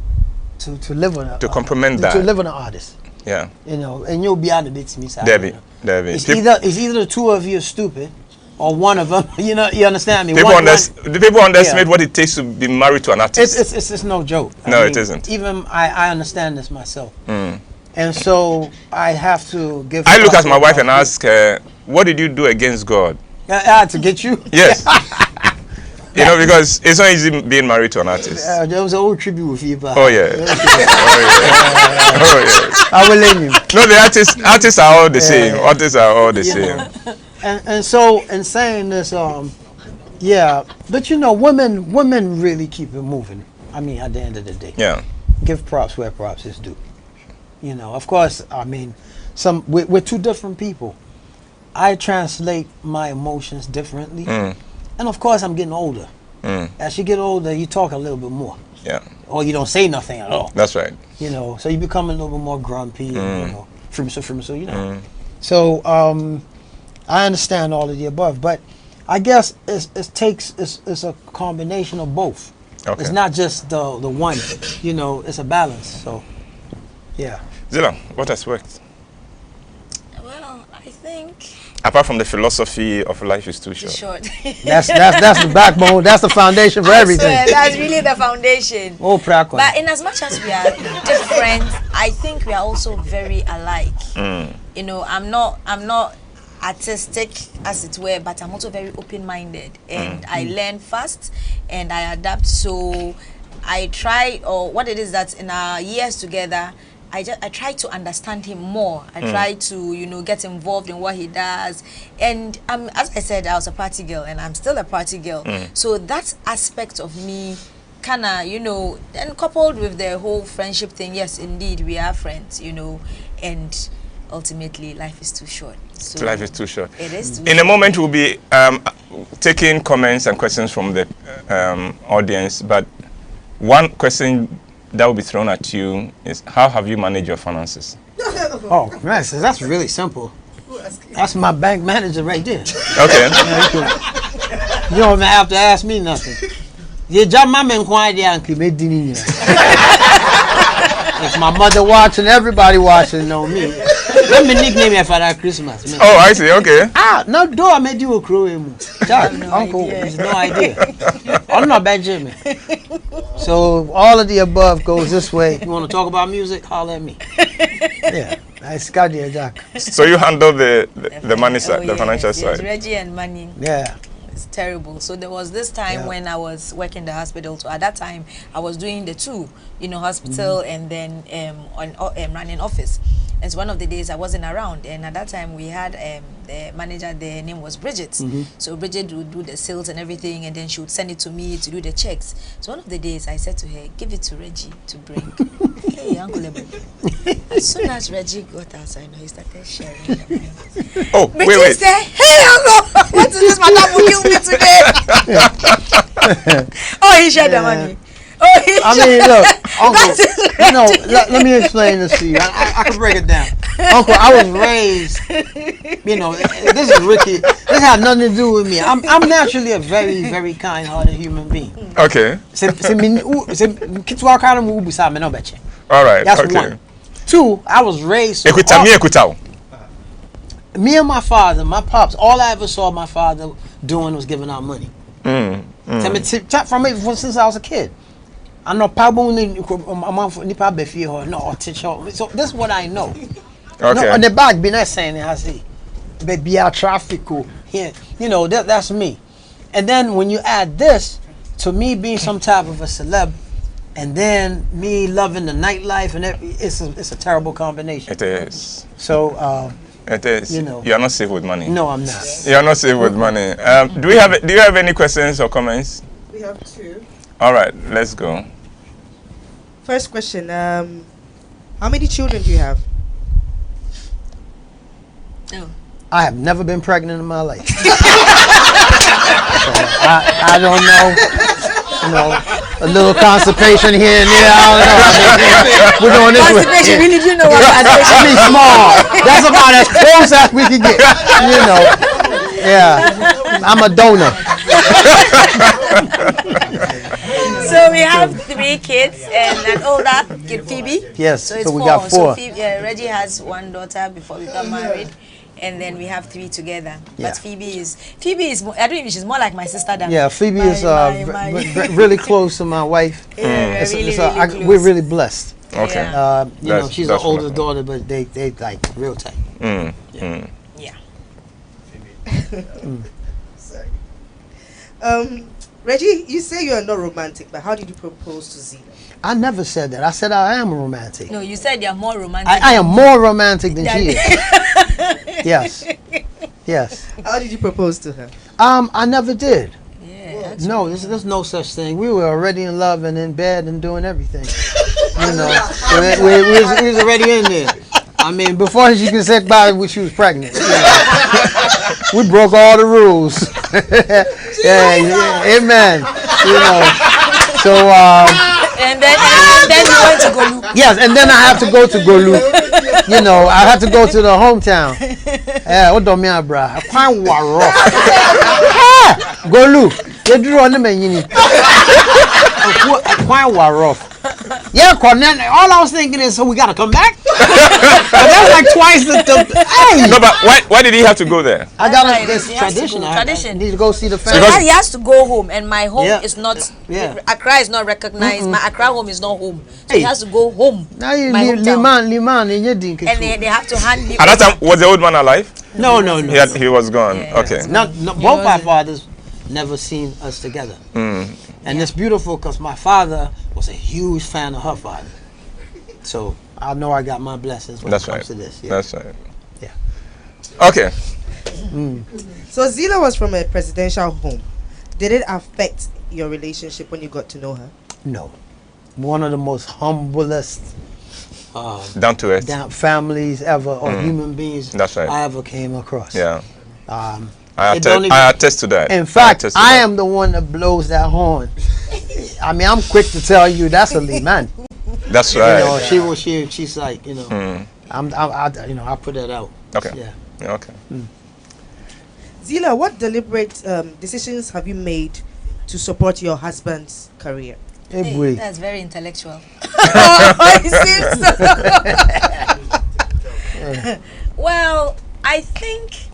S4: to live with
S3: To complement that.
S4: to live with an artist.
S3: Yeah.
S4: And you'll be out of it to me, sir.
S3: Debbie.
S4: It's either the two of you are stupid, or one of them. You understand me?
S3: People underestimate
S4: Yeah.
S3: what it takes to be married to an artist.
S4: It's no joke.
S3: No, it isn't.
S4: Even I understand this myself, and so I have to give.
S3: I look at my wife and ask her, what did you do against God?
S4: I had to get you.
S3: Yes. Because it's not easy being married to an artist.
S4: There was an old tribute with you, but
S3: Oh, yeah. Oh, yes.
S4: I will let you.
S3: No, the artists are all the same. Artists are all the same.
S4: And so in saying this, yeah, but women really keep it moving. I mean, at the end of the day,
S3: Yeah.
S4: give props where props is due. Of course, I mean, we're two different people. I translate my emotions differently, and of course, I'm getting older. As you get older, you talk a little bit more,
S3: Yeah.
S4: or you don't say nothing at all.
S3: That's right.
S4: So you become a little bit more grumpy, and, frimso. So I understand all of the above, but I guess it's a combination of both.
S3: Okay.
S4: It's not just the one, it's a balance. So, yeah.
S3: Zilla, what has worked?
S5: Well, I think
S3: Apart from the philosophy of life is too
S5: it's
S3: short.
S5: short.
S4: That's the backbone. That's the foundation for everything.
S5: I swear, that's really the foundation.
S4: Oh, practical.
S5: But in as much as we are different, I think we are also very alike. I'm not artistic as it were, but I'm also very open-minded, and I learn fast and I adapt. So I try, or what it is that in our years together, I try to understand him more. I try to, get involved in what he does. And as I said, I was a party girl, and I'm still a party girl. So that aspect of me, kind of, and coupled with the whole friendship thing, yes, indeed, we are friends, and ultimately, life is too short. So
S3: Life is too short.
S5: It is too
S3: In a
S5: short.
S3: moment, we'll be taking comments and questions from the audience, but one question that will be thrown at you is, how have you managed your finances?
S4: Oh, that's really simple. That's my bank manager right there.
S3: Okay.
S4: You don't even have to ask me nothing. If my mother watching, everybody watching know me. Let me nickname you for that Christmas. Man.
S3: Oh, I see. Okay.
S4: No, do I made you a crew him? Jack,
S5: no
S4: Uncle,
S5: idea.
S4: there's no idea. I'm not Benjamin. So all of the above goes this way. You want to talk about music? Holler at me. Yeah, I got you, Jack.
S3: So you handle the money side,
S5: Oh,
S3: the financial
S5: yes,
S3: side.
S5: Reggie and money.
S4: Yeah.
S5: It's terrible. So there was this time when I was working in the hospital. So at that time, I was doing the two, hospital and then running office. And so one of the days I wasn't around, and at that time we had the manager. Their name was Bridget. So Bridget would do the sales and everything, and then she would send it to me to do the checks. So one of the days I said to her, "Give it to Reggie to bring." Hey, Uncle Ebo. As soon as Reggie got outside, he started sharing the money.
S3: Oh,
S5: Bridget
S3: wait.
S5: said, "Hey, Uncle, what is this? Madam will kill me today." Oh, he shared the money. Oh, he
S4: I mean, look, Uncle,
S5: That is
S4: let me explain this to you. I can break it down. Uncle, I was raised, this is Ricky. This had nothing to do with me. I'm naturally a very, very kind-hearted human being.
S3: Okay. All right.
S4: That's
S3: okay.
S4: one. Two, I was raised. So
S3: Ekuta.
S4: me and my father, my pops, all I ever saw my father doing was giving out money. From since I was a kid. I know so this is what I know.
S3: Okay.
S4: No, on the back, be not saying it. I see, baby, traffic here. That's me. And then when you add this to me being some type of a celeb, and then me loving the nightlife, and it's a terrible combination.
S3: It is.
S4: So
S3: It is. You are not safe with money.
S4: no, I'm not.
S3: You are not safe with money. Do you have any questions or comments?
S2: We have two.
S3: All right, let's go.
S2: First question, how many children do you have?
S5: Oh.
S4: I have never been pregnant in my life. So I don't know. A little constipation here and there. I don't know. We're doing this with
S5: Constipation, really, do you know what constipation
S4: I mean, small. That's about as close as we can get. Yeah. I'm a donor.
S5: So we have 3 kids and an older kid, Phoebe.
S4: Yes,
S5: So it's
S4: so we
S5: 4.
S4: got 4.
S5: So Phoebe, Reggie has 1 daughter before we got married, and then we have 3 together.
S4: Yeah.
S5: But Phoebe is more, I don't even. She's more like my sister than.
S4: Yeah, Phoebe is really close to my wife.
S5: Really
S4: We're
S5: close.
S4: really blessed.
S3: Okay.
S5: Yeah.
S4: She's an older daughter, but they like real tight.
S5: Yeah.
S2: Reggie, you say you are not romantic, but how did you propose to Zilla?
S4: I never said that. I said I am romantic.
S5: No, you said you're more romantic.
S4: I am more romantic than she is. Yes.
S2: How did you propose to her?
S4: I never did.
S5: Yeah.
S4: No, there's no such thing. We were already in love and in bed and doing everything. We was already in there. I mean, before she could say bye, she was pregnant. We broke all the rules. Amen. So.
S5: And then you went to Golu.
S4: Yes, and then I have to go to Golu. I have to go to the hometown. What do you mean, bro? I can't walk. Golu. You drew on the menu. I can't walk. Yeah, Cornet. All I was thinking is, so we gotta come back. That's like twice the. Hey.
S3: No, but why did he have to go there?
S4: I got
S5: Right,
S4: this
S5: he has to
S4: tradition.
S5: go.
S4: I
S5: Tradition.
S4: need to go see the
S5: So
S4: family.
S5: he has to go home, and my home is not.
S4: Yeah.
S5: Accra is not recognized. My Accra home is not home, so he
S4: Hey.
S5: has to go home.
S4: Now you
S5: my hometown.
S4: Liman, and you didn't.
S5: And they have to hand me.
S3: At that time, was the old man alive?
S4: No.
S3: He was gone.
S5: Yeah.
S3: Okay.
S4: Both my fathers never seen us together. And it's beautiful because my father was a huge fan of her father. So I know I got my blessings when it comes to this. Yeah.
S3: That's right.
S4: Yeah.
S3: Okay.
S2: So Zilla was from a presidential home. Did it affect your relationship when you got to know her?
S4: No. One of the most humblest
S3: Down to earth.
S4: families ever or human beings
S3: That's right.
S4: I ever came across.
S3: Yeah.
S4: It don't
S3: I attest to that.
S4: In fact, I am the one that blows that horn. I mean, I'm quick to tell you that's a Lee man.
S3: That's right.
S4: She's like, I put that out.
S3: Okay.
S4: Yeah.
S3: Okay.
S2: Zilla, what deliberate decisions have you made to support your husband's career?
S4: Hey,
S5: That's very intellectual.
S2: It seems so.
S5: Well, I think,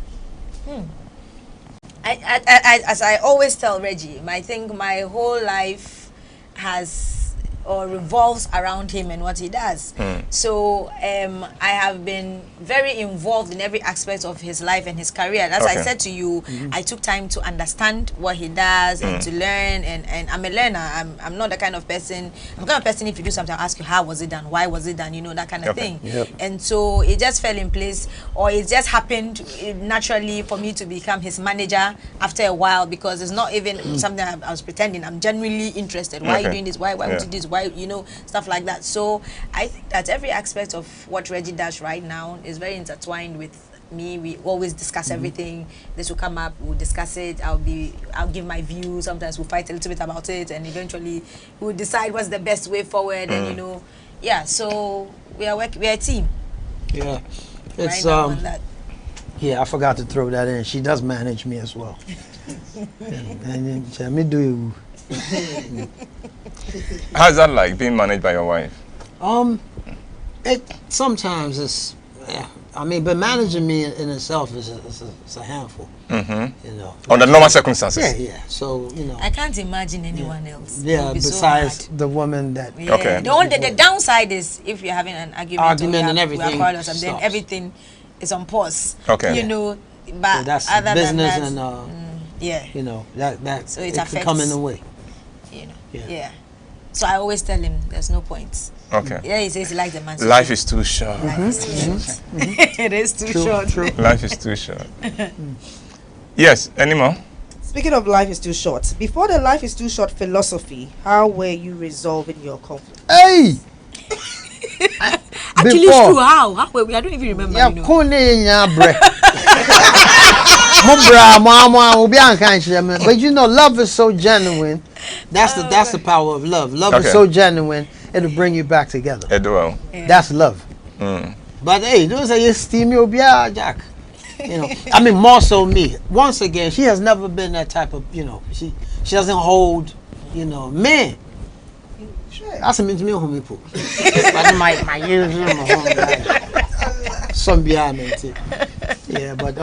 S5: as I always tell Reggie, I think my whole life has or revolves around him and what he does. So I have been very involved in every aspect of his life and his career. As I said to you, I took time to understand what he does and to learn, and I'm a learner. I'm not the kind of person, I'm the kind of person, if you do something, I'll ask you, how was it done, why was it done, you know, that kind of thing. And so it just fell in place, or it just happened naturally for me to become his manager after a while, because it's not even something I was pretending. I'm genuinely interested. Why are you doing this? Why would you do this? Why, you know, stuff like that. So I think that every aspect of what Reggie does right now is very intertwined with me. We always discuss everything. This will come up, we'll discuss it. I'll give my views. Sometimes we'll fight a little bit about it, and eventually we'll decide what's the best way forward. And you know, yeah. So we are a team.
S4: Yeah, it's
S5: right now on that.
S4: Yeah, I forgot to throw that in. She does manage me as well. and me do.
S3: How's that like, being managed by your wife?
S4: It sometimes it's, I mean, but managing me in itself is a handful. You know,
S3: Under normal circumstances.
S4: Yeah. So you know,
S5: I can't imagine anyone else.
S4: yeah.
S5: It would be
S4: Besides
S5: so
S4: the woman that.
S5: Yeah.
S3: Okay.
S5: The downside is if you're having an argument
S4: And
S5: we
S4: everything
S5: are quarrels, and then
S4: stops.
S5: everything is on pause.
S3: Okay.
S5: You know,
S4: So
S5: but
S4: that's
S5: other
S4: business
S5: than that,
S4: and
S5: yeah,
S4: you know that
S5: So it
S4: could come in
S5: affects-
S4: the way.
S5: you know,
S4: Yeah.
S5: yeah. So I always tell him there's no point.
S3: Okay.
S5: Yeah, he says he likes the man.
S3: Life is too short.
S5: Life is too short. It is too short.
S4: True.
S3: Life is too short. Yes, any more?
S2: Speaking of life is too short, before the life is too short philosophy, how were you resolving your conflict?
S4: Hey.
S5: Actually,
S4: Before.
S5: it's true. How? I don't even remember.
S4: Yeah,
S5: You know.
S4: kone nya bre. Mo bra mo obi an kan kyerɛ me. But you know, love is so genuine. That's the power of love. Love is
S3: Okay.
S4: so genuine, it'll bring you back together.
S3: Edwell.
S4: That's love. But hey, don't say you steam obi Jack. You know, I mean, more so me. Once again, she has never been that type of, you know, she doesn't hold, you know, man. That's a me home people. But my years my home. Some behind it. Yeah, but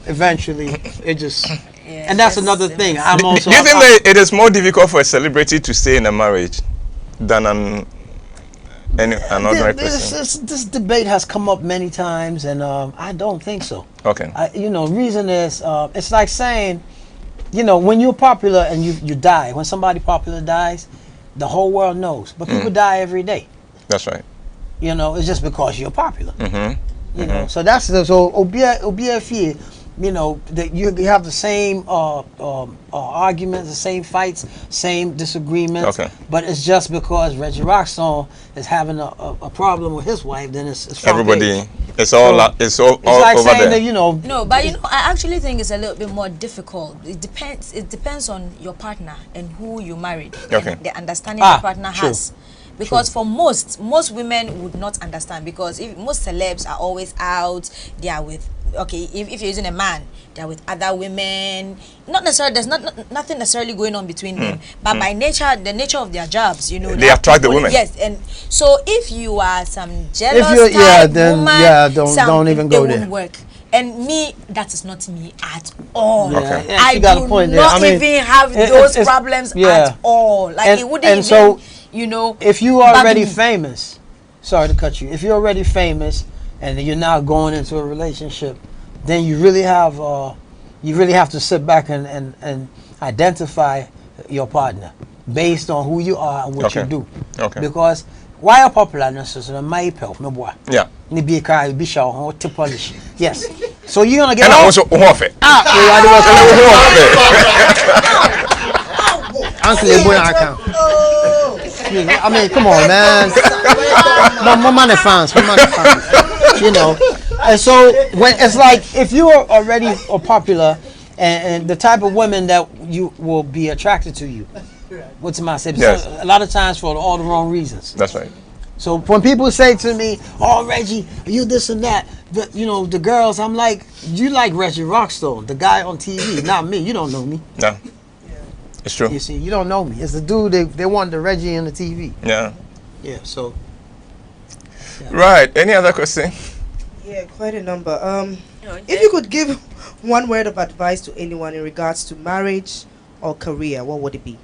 S4: eventually it just,
S5: Yeah,
S4: and that's
S5: just
S4: another thing. I'm also.
S3: Do you think that it is more difficult for a celebrity to stay in a marriage than an ordinary person?
S4: This debate has come up many times, and I don't think so.
S3: Okay.
S4: You know, reason is it's like saying, you know, when you're popular and you die, when somebody popular dies, the whole world knows. But people die every day.
S3: That's right.
S4: You know, it's just because you're popular. You know, so that's so obia fear. You know, that you have the same arguments, the same fights, same disagreements.
S3: Okay.
S4: But it's just because Reggie Rockson is having a problem with his wife, then it's from
S3: Everybody,
S4: there.
S3: it's all like
S4: Like
S3: over
S4: saying
S3: there.
S4: that, you know.
S5: No, but you know, I actually think it's a little bit more difficult. It depends on your partner and who you married.
S3: Okay.
S5: And the understanding the partner
S4: true.
S5: has. Because for most women would not understand, because if most celebs are always out, they are with, okay, if you're using a man, they're with other women. Not necessarily, there's nothing necessarily going on between them, but by nature, the nature of their jobs, you know,
S3: They attract the
S5: people-
S3: women.
S5: Yes, and so if you are some jealous
S4: you're- yeah,
S5: type
S4: then,
S5: woman,
S4: yeah, don't even go
S5: it
S4: there.
S5: won't work. And me, that is not me at all.
S4: Yeah, yeah,
S5: I
S4: she got a
S5: do
S4: point there.
S5: not
S4: I mean,
S5: even have
S4: it-
S5: those
S4: it's-
S5: problems
S4: yeah.
S5: at all. Like
S4: And-
S5: it wouldn't
S4: and
S5: even,
S4: so,
S5: you know.
S4: If you are
S5: bug
S4: already
S5: me.
S4: famous, sorry to cut you. If you're already famous and you're now going into a relationship, then you really have to sit back and identify your partner based on who you are and what you
S3: Okay.
S4: do.
S3: Okay.
S4: Because why are popular necessarily my help, my boy.
S3: Yeah.
S4: Ni be kai be show to polish. Yes. So you're gonna get
S3: And
S4: all-
S3: also offer.
S4: Uncle Eboy account. I mean, come on, man. More money fans, you know. And so when it's like, if you are already popular, and the type of women that you will be attracted to you, what's my say?
S3: Yes.
S4: A lot of times for all the wrong reasons.
S3: That's right.
S4: So when people say to me, "Oh, Reggie, you this and that," you know, the girls, I'm like, "You like Reggie Rockstone, the guy on TV, not me. You don't know me.
S3: Yeah. It's true.
S4: You see, you don't know me. It's the dude they want the Reggie on the TV."
S3: Yeah.
S4: Yeah. So
S3: Right. Any other question?
S2: Yeah, quite a number.
S5: Okay.
S2: If you could give one word of advice to anyone in regards to marriage or career, what would it be?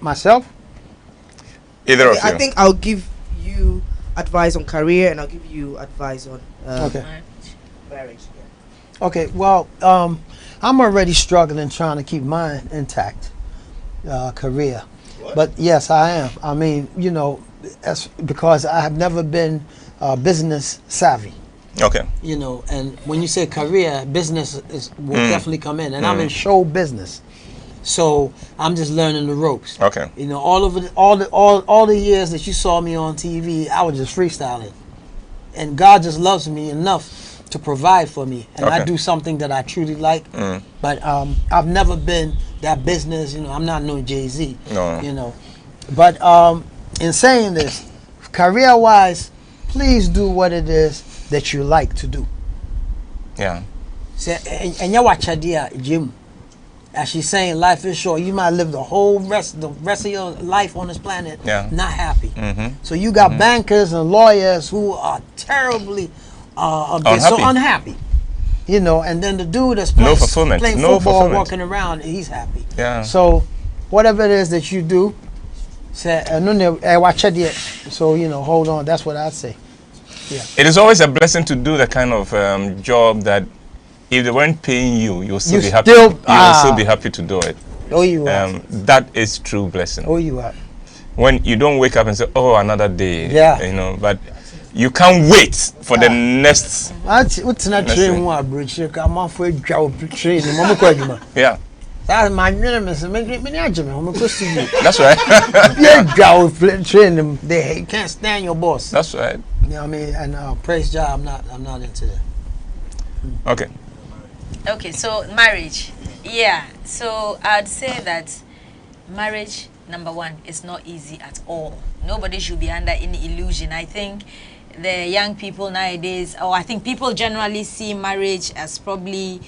S4: Myself?
S3: Either of you.
S2: I think I'll give you advice on career, and I'll give you advice on
S4: Okay.
S2: marriage.
S4: Okay, well, I'm already struggling trying to keep mine intact, career. But yes, I am. I mean, you know, that's because I have never been business savvy.
S3: Okay.
S4: You know, and when you say career, business will definitely come in, and I'm in show business, so I'm just learning the ropes.
S3: Okay.
S4: You know, all the years that you saw me on TV, I was just freestyling, and God just loves me enough to provide for me, and I
S3: Okay.
S4: do something that I truly like. But I've never been that business. You know, I'm not no Jay-Z.
S3: No.
S4: You know, but in saying this, career-wise, please do what it is that you like to do.
S3: Yeah.
S4: And you watch idea, Jim. As she's saying, life is short. You might live the rest of your life on this planet not happy. So you got bankers and lawyers who are terribly so unhappy. You know, and then the dude that's playing,
S3: fulfillment.
S4: playing
S3: No
S4: football,
S3: fulfillment.
S4: walking around, he's happy.
S3: Yeah.
S4: So whatever it is that you do, say, watch idea. So you know, hold on. That's what I say.
S3: It is always a blessing to do the kind of job that if they weren't paying you, you'll still be happy.
S4: still-
S3: You'll still be happy to do it.
S4: Oh, you are.
S3: That is true blessing.
S4: Oh, you are.
S3: When you don't wake up and say, "Oh, another day,"
S4: Yeah.
S3: you know, but you can't wait for the next.
S4: What's not
S3: That's
S4: train
S3: it.
S4: one bridge? I'm off for a job train. Mama Kwajuma.
S3: Yeah,
S4: That's my name. Is I'm close to you.
S3: that's right.
S4: Yeah, job train them. They can't stand your boss.
S3: That's right.
S4: You know what I mean? And praise job. I'm not into that.
S3: Okay.
S5: Okay, so marriage. Yeah, so I'd say that marriage, number one, is not easy at all. Nobody should be under any illusion. I think the young people nowadays, or I think people generally see marriage as probably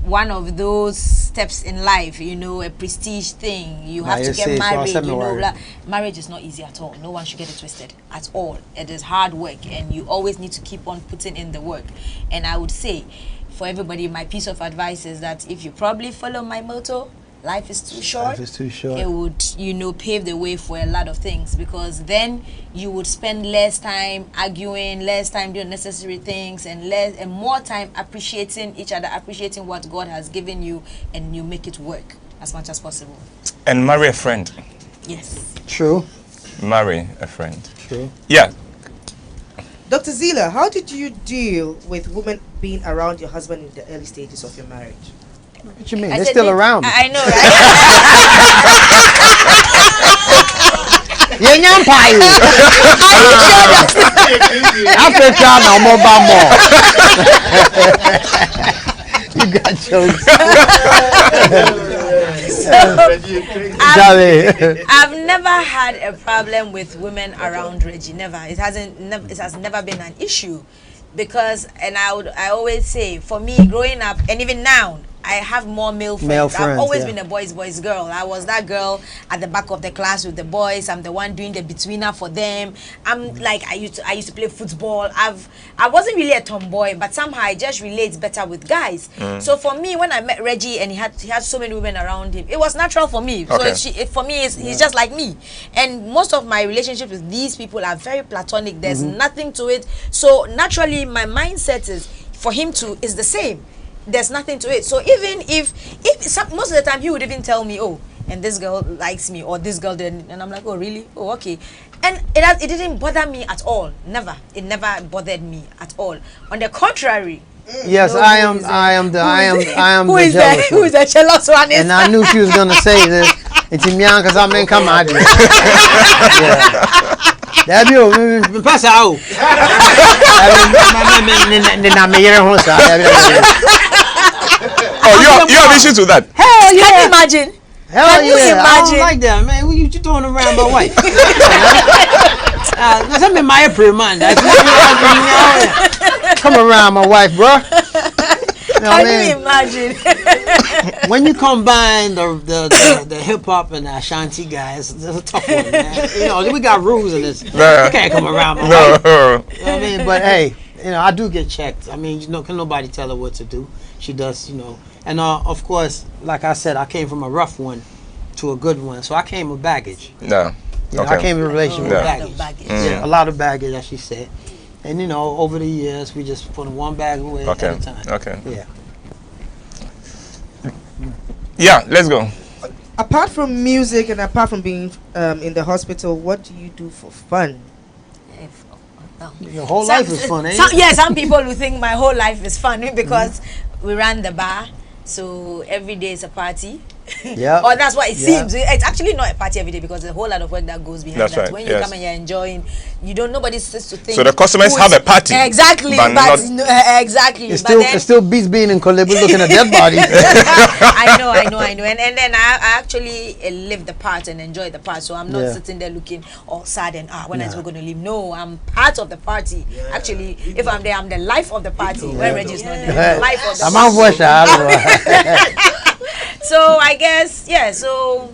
S5: one of those steps in life, you know, a prestige thing. You have to get married, you know. Blah. Marriage is not easy at all. No one should get it twisted at all. It is hard work, and you always need to keep on putting in the work. And I would say, for everybody, my piece of advice is that if you probably follow my motto, life is too short.
S4: Life is too short.
S5: It would, you know, pave the way for a lot of things, because then you would spend less time arguing, less time doing necessary things, and more time appreciating each other, appreciating what God has given you, and you make it work as much as possible.
S3: And marry a friend.
S5: Yes.
S4: True.
S3: Marry a friend.
S4: True.
S3: Yeah.
S2: Dr. Zilla, how did you deal with women being around your husband in the early stages of your marriage?
S4: What you mean?
S5: I
S4: They're
S5: said
S4: still
S5: they-
S4: around.
S5: I know, right?
S4: Yeah, yeah, pie. After time, no more about more. You got jokes.
S5: I've never had a problem with women around Reggie. Never. It has never been an issue, because, and I always say, for me growing up, and even now, I have more male friends. I've always been a boys girl. I was that girl at the back of the class with the boys. I'm the one doing the betweener for them. I'm like, I used to play football. I wasn't really a tomboy, but somehow I just relate better with guys. So for me, when I met Reggie and he had so many women around him, it was natural for me.
S3: Okay.
S5: So for me, he's just like me. And most of my relationships with these people are very platonic. There's nothing to it. So naturally, my mindset is for him to is the same. There's nothing to it. So even if most of the time he would even tell me, oh, and this girl likes me, or this girl didn't, and I'm like, oh really? Oh, okay. And it didn't bother me at all. Never. It never bothered me at all. On the contrary.
S4: Yes,
S5: No,
S4: I
S5: who
S4: am
S5: is
S4: the jealous
S5: who is the jealous one?
S4: and I knew she was gonna say this. It's me because I mean, come on. That you pass out.
S3: Oh, you have issues with that?
S4: Hell
S5: Can you imagine?
S4: Hell
S5: Can you
S4: yeah! I don't
S5: imagine?
S4: like that, man. What you throwing around my wife? That's me, my April man. Come around my wife, bro. You know what I
S5: Can
S4: mean?
S5: you imagine?
S4: When you combine the hip hop and the Ashanti guys, it's a tough one, man. You know, we got rules in this.
S3: No.
S4: You can't come around my wife.
S3: No.
S4: You know what I mean? But hey, I do get checked. I mean, can nobody tell her what to do? She does, And of course, like I said, I came from a rough one to a good one, so I came with baggage.
S3: Yeah.
S4: I came in a relationship with
S5: A lot of
S4: baggage.
S5: baggage.
S4: Yeah, a lot of baggage, as she said. And over the years, we just put one bag away at a time.
S3: Okay.
S4: Yeah.
S3: Yeah, let's go.
S2: Apart from music and apart from being in the hospital, what do you do for fun?
S4: Your whole life is fun, ain't it?
S5: Yeah, some people will think my whole life is fun because we ran the bar, so every day is a party.
S4: Yeah.
S5: Or that's what it seems. It's actually not a party every day because there's a whole lot of work that goes behind
S3: That's
S5: that.
S3: right,
S5: When you
S3: yes.
S5: come and you're enjoying, nobody sits to think.
S3: So the customers
S5: who
S3: have
S5: is-
S3: a party.
S5: Exactly,
S3: but
S5: but
S3: not-
S5: exactly.
S4: It
S5: But then,
S4: still beats being in Colibri looking at dead bodies.
S5: I know. And then I actually live the part and enjoy the part. So I'm not
S4: Yeah.
S5: sitting there looking all sad and when is we going to leave? No, I'm part of the party. Actually, if I'm there, I'm the life of the party. When Reggie's not there, I'm the life of the
S4: I'm on
S5: party.
S4: voice.
S5: So I guess, so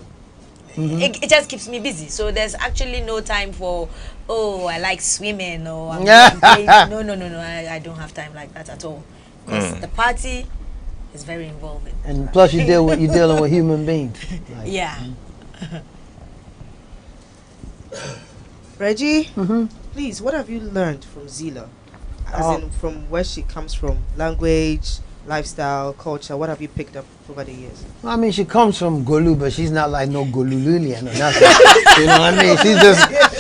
S5: it just keeps me busy. So there's actually no time for, I like swimming or I'm playing. No, I don't have time like that at all. Because the party is very involving.
S4: And plus, you're dealing with human beings. Like,
S5: Yeah.
S2: Reggie, please, what have you learned from Zilla? As in from where she comes from, language, lifestyle, culture. What have you picked up over the years?
S4: I mean, she comes from Golu, but she's not like no Golululian or nothing. You know what I mean?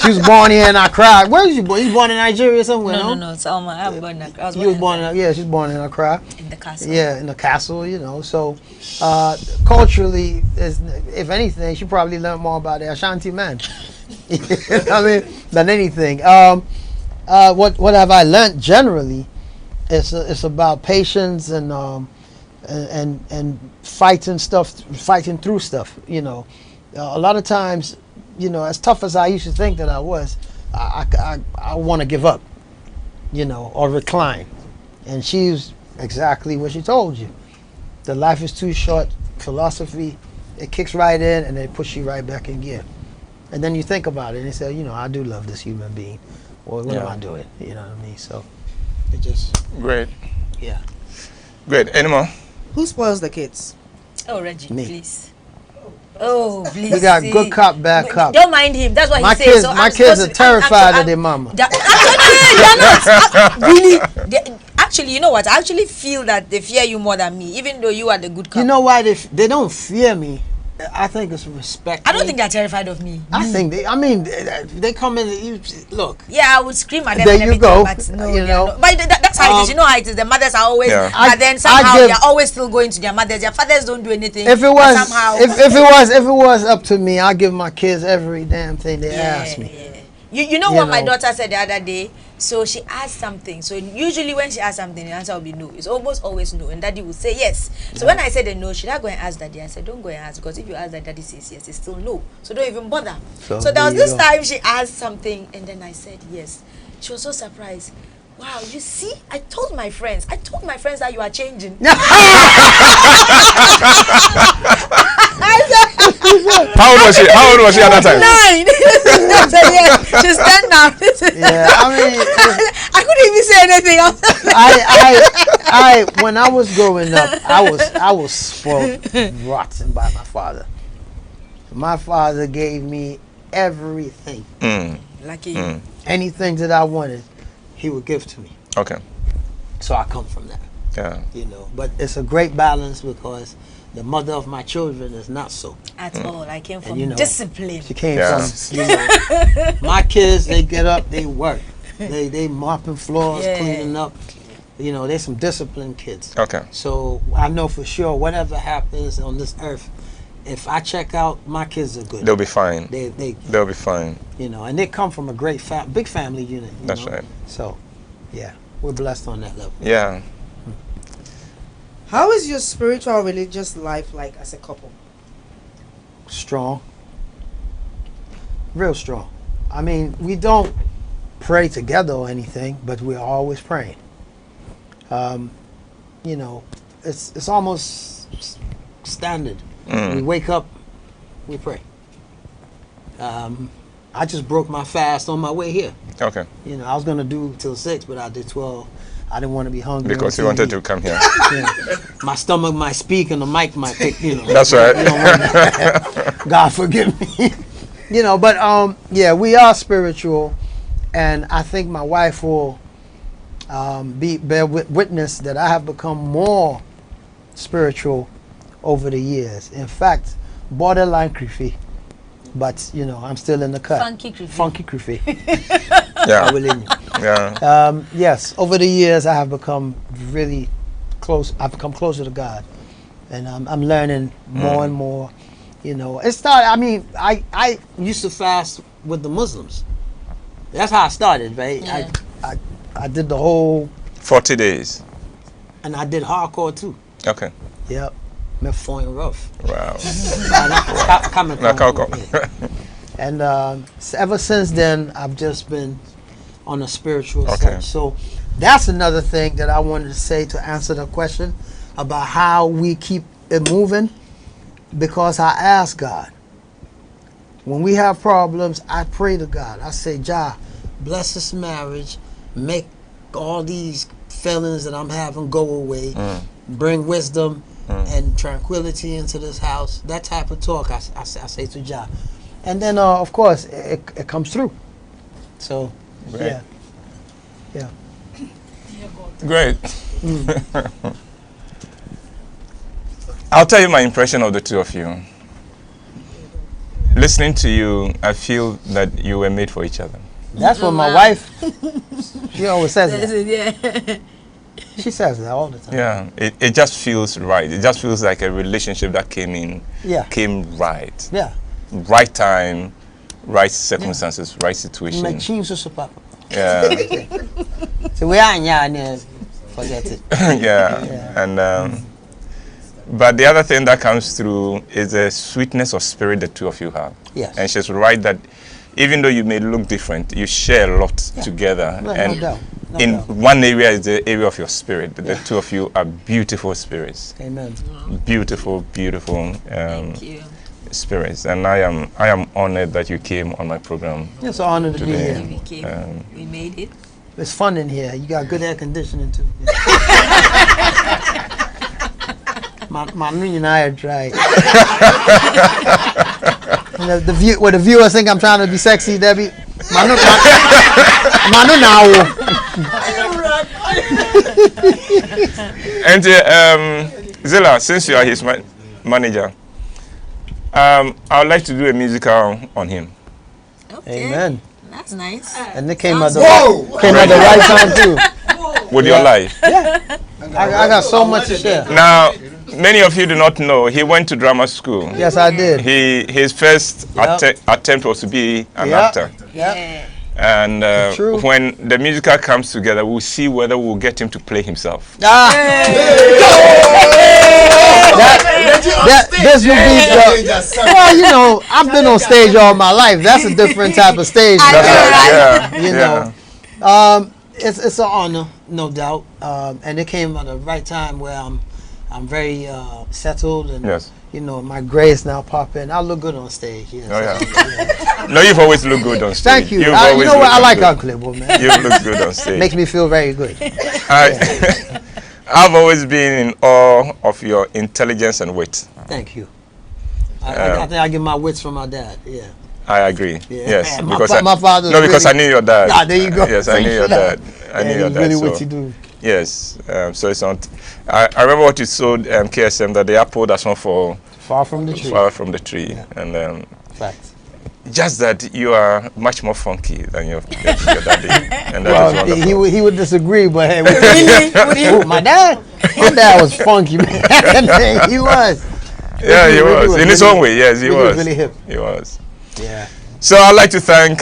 S4: She was born here in Accra. Where was you born? You was born in Nigeria somewhere,
S5: No, Salma. I was born in Accra.
S4: You was born in, she's born in Accra.
S5: in the castle.
S4: Yeah, in the castle, So, culturally, if anything, she probably learned more about the Ashanti man. Than anything. What have I learned generally? It's about patience and fighting through stuff. A lot of times, as tough as I used to think that I was, I want to give up, or recline. And she's exactly what she told you. The life is too short. Philosophy, it kicks right in and it pushes you right back in gear. And then you think about it and you say, I do love this human being. Well, what am I doing? You know what I mean? So it just,
S3: Great.
S4: yeah.
S3: Great. Any more?
S2: Who spoils the kids?
S5: Oh, Reggie,
S4: Me.
S5: please. Oh, please.
S4: We got
S5: see.
S4: good cop, bad cop.
S5: Don't mind him. That's what
S4: My
S5: he says.
S4: kids,
S5: So
S4: my
S5: I'm
S4: kids
S5: supposed
S4: are
S5: to- I'm-
S4: terrified
S5: I'm-
S4: of their mama.
S5: Actually, really. Actually, you know what? I actually feel that they fear you more than me, even though you are the good cop.
S4: You know why they don't fear me? I think it's respect.
S5: I don't think they're terrified of me.
S4: I think they come in. Look,
S5: Yeah, I would scream at them.
S4: There
S5: and
S4: you
S5: everything,
S4: go.
S5: But no,
S4: You
S5: they're
S4: know.
S5: not. But that's how it is. You know how it is. The mothers are always,
S3: Yeah.
S5: but then somehow they're always still going to their mothers. Their fathers don't do anything.
S4: if it
S5: but
S4: was
S5: somehow,
S4: if it was up to me, I'd give my kids every damn thing they ask me.
S5: Yeah. You know
S4: You
S5: what my
S4: know.
S5: daughter said the other day? So she asked something. So usually when she asks something, the answer will be no. It's almost always no. And daddy will say yes. So when I said the no, should I go and ask daddy? I said, don't go and ask, because if you ask that, daddy says yes, it's still no. So don't even bother.
S4: So
S5: So there was
S4: there you
S5: this
S4: go.
S5: time she asked something and then I said yes. She was so surprised. Wow, you see, I told my friends that you are changing.
S3: How old was she? How old was she at that time?
S5: 9. I said, yeah, she's 10 now.
S4: Yeah, I mean,
S5: I couldn't even say anything else.
S4: I when I was growing up, I was spoiled rotten by my father. My father gave me everything,
S5: Lucky.
S4: anything that I wanted, he would give to me.
S3: Okay.
S4: So I come from that,
S3: Yeah.
S4: But it's a great balance because the mother of my children is not so.
S5: At all. I came from
S4: you know,
S5: discipline.
S4: She came
S3: Yeah.
S4: from, my kids, they get up, they work. They mopping floors,
S5: Yeah.
S4: cleaning up. They're some disciplined kids.
S3: Okay.
S4: So I know for sure whatever happens on this earth, if I check out, my kids are good.
S3: They'll be fine.
S4: They'll
S3: be fine.
S4: and they come from a great big family unit.
S3: That's right.
S4: So, yeah, we're blessed on that level.
S3: Yeah.
S2: How is your spiritual religious life like as a couple?
S4: Strong. Real strong. I mean, we don't pray together or anything, but we're always praying. It's almost standard. We wake up, we pray. I just broke my fast on my way here.
S3: Okay.
S4: You know, I was gonna do till 6, but I did 12. I didn't want to be hungry.
S3: Because
S4: on
S3: you wanted
S4: TV.
S3: to come here.
S4: Yeah. My stomach might speak and the mic might pick. You know.
S3: That's right.
S4: You don't want that. God forgive me. You know, but yeah, we are spiritual, and I think my wife will bear witness that I have become more spiritual over the years. In fact, borderline creepy, but you know, I'm still in the cut. Funky creepy.
S3: Yeah.
S4: I will in you.
S3: Yeah.
S4: Yes, over the years I have become really close. I've become closer to God, and I'm learning more and more. You know, it started. I mean, I used to fast with the Muslims. That's how I started, right?
S5: Yeah.
S4: I did the whole,
S3: 40 days.
S4: and I did hardcore too.
S3: Okay.
S4: Yep, me fine rough.
S3: Wow.
S4: And ever since then, I've just been on a spiritual
S3: Okay.
S4: sense. So that's another thing that I wanted to say to answer the question about how we keep it moving. Because I ask God. When we have problems, I pray to God. I say, Jah, bless this marriage, make all these feelings that I'm having go away, bring wisdom and tranquility into this house. That type of talk I say to Jah. And then, of course, it comes through. So,
S3: Great.
S4: yeah.
S3: Great. I'll tell you my impression of the two of you. Listening to you, I feel that you were made for each other.
S4: That's what my wife, she always says that.
S5: Yeah.
S4: She says that all the time.
S3: Yeah, it just feels right. It just feels like a relationship that came right.
S4: Yeah.
S3: Right time, right circumstances, right situation.
S4: My jeans are so papa.
S3: Yeah.
S4: So we are in forget it.
S3: Yeah. And but the other thing that comes through is the sweetness of spirit the two of you have.
S4: Yes.
S3: And she's right that even though you may look different, you share a lot together.
S4: No
S3: and
S4: doubt. No
S3: in
S4: doubt.
S3: one area is the area of your spirit. The two of you are beautiful spirits.
S4: Amen.
S3: Beautiful, beautiful
S5: Thank you.
S3: spirits. And I am honored that you came on my program.
S4: It's an honor to be
S3: Today.
S4: here.
S5: We came. We made it.
S4: It's fun in here. You got good air conditioning too. my knee and I are dry. And the viewers think I'm trying to be sexy, Debbie. Manu now.
S3: And Zilla, since you are his manager, I would like to do a musical on him.
S5: Okay.
S4: Amen.
S5: That's nice.
S4: And it came at the
S1: Whoa!
S4: right time too.
S3: With your life.
S4: I got so much to share.
S3: Now, many of you do not know, he went to drama school.
S4: Yes, I did.
S3: His first attempt was to be an actor.
S4: Yeah.
S3: And
S4: True.
S3: when the musical comes together, we'll see whether we'll get him to play himself.
S4: This will be well, you know, I've been on stage all my life. That's a different type of stage. You know, it's an honor, no doubt, and it came at the right time where I'm very settled, and you know, my gray is now popping. I look good on stage. Yes.
S3: Oh, yeah. No, you've always looked good on stage.
S4: Thank you.
S3: You've
S4: You
S3: always
S4: know what? I
S3: looked
S4: like
S3: good.
S4: Uncle man.
S3: You look good on stage.
S4: Makes me feel very good.
S3: I've always been in awe of your intelligence and wit.
S4: Thank you. I think I get my wits from my dad. Yeah.
S3: I agree.
S4: Yeah.
S3: Yes,
S4: My
S3: because
S4: my father.
S3: no, because I knew your dad.
S4: Ah, there you go.
S3: Yes, I knew your dad. I knew your dad.
S4: Really,
S3: So,
S4: what you do.
S3: yes, so it's not. I remember what you told KSM that the apple that's not for
S4: Far from the tree.
S3: far from the tree, and
S4: Facts.
S3: just that you are much more funky than your daddy, and that is
S4: Well,
S3: wonderful.
S4: he would disagree, but hey, my dad was funky, man. He was.
S3: Yeah, he was in his
S4: really-
S3: own way. Yes, he
S4: he
S3: was.
S4: was really hip.
S3: He was.
S4: Yeah.
S3: So I'd like to thank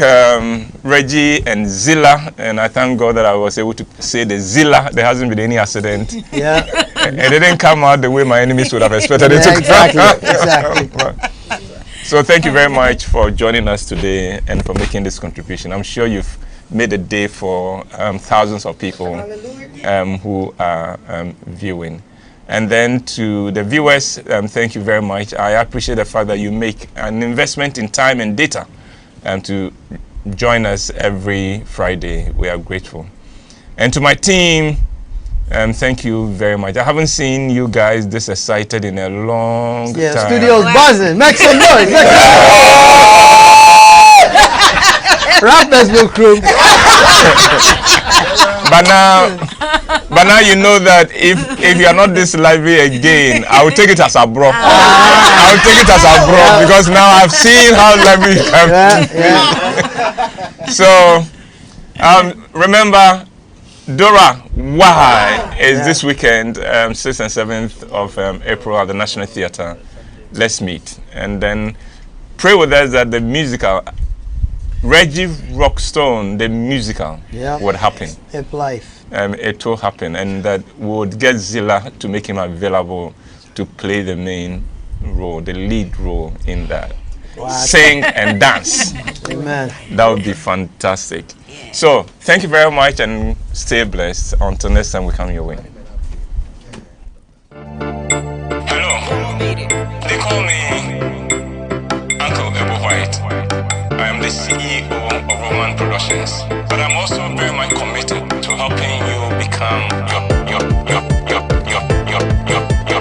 S3: Reggie and Zilla, and I thank God that I was able to say the Zilla. There hasn't been any accident.
S4: Yeah.
S3: It didn't come out the way my enemies would have expected it to
S4: Exactly.
S3: come.
S4: Exactly.
S3: So thank you very much for joining us today and for making this contribution. I'm sure you've made a day for thousands of people who are viewing. And then to the viewers, thank you very much. I appreciate the fact that you make an investment in time and data to join us every Friday. We are grateful. And to my team, thank you very much. I haven't seen you guys this excited in a long time.
S4: Studio's buzzing. Make some noise. Rap Facebook crew.
S3: But now you know that if you are not this lively again, I will take it as a bro. I will take it as a bro because now I've seen how lively you can be. So remember, Dora Why is this weekend, 6th and 7th of April at the National Theatre. Let's meet and then pray with us that the musical Reggie Rockstone, the musical, would happen.
S4: Hip life.
S3: It will happen, and that we would get Zilla to make him available to play the main role, the lead role in that.
S4: Wow.
S3: Sing and dance.
S4: Amen.
S3: That would be fantastic. So, thank you very much and stay blessed. Until next time we come your way.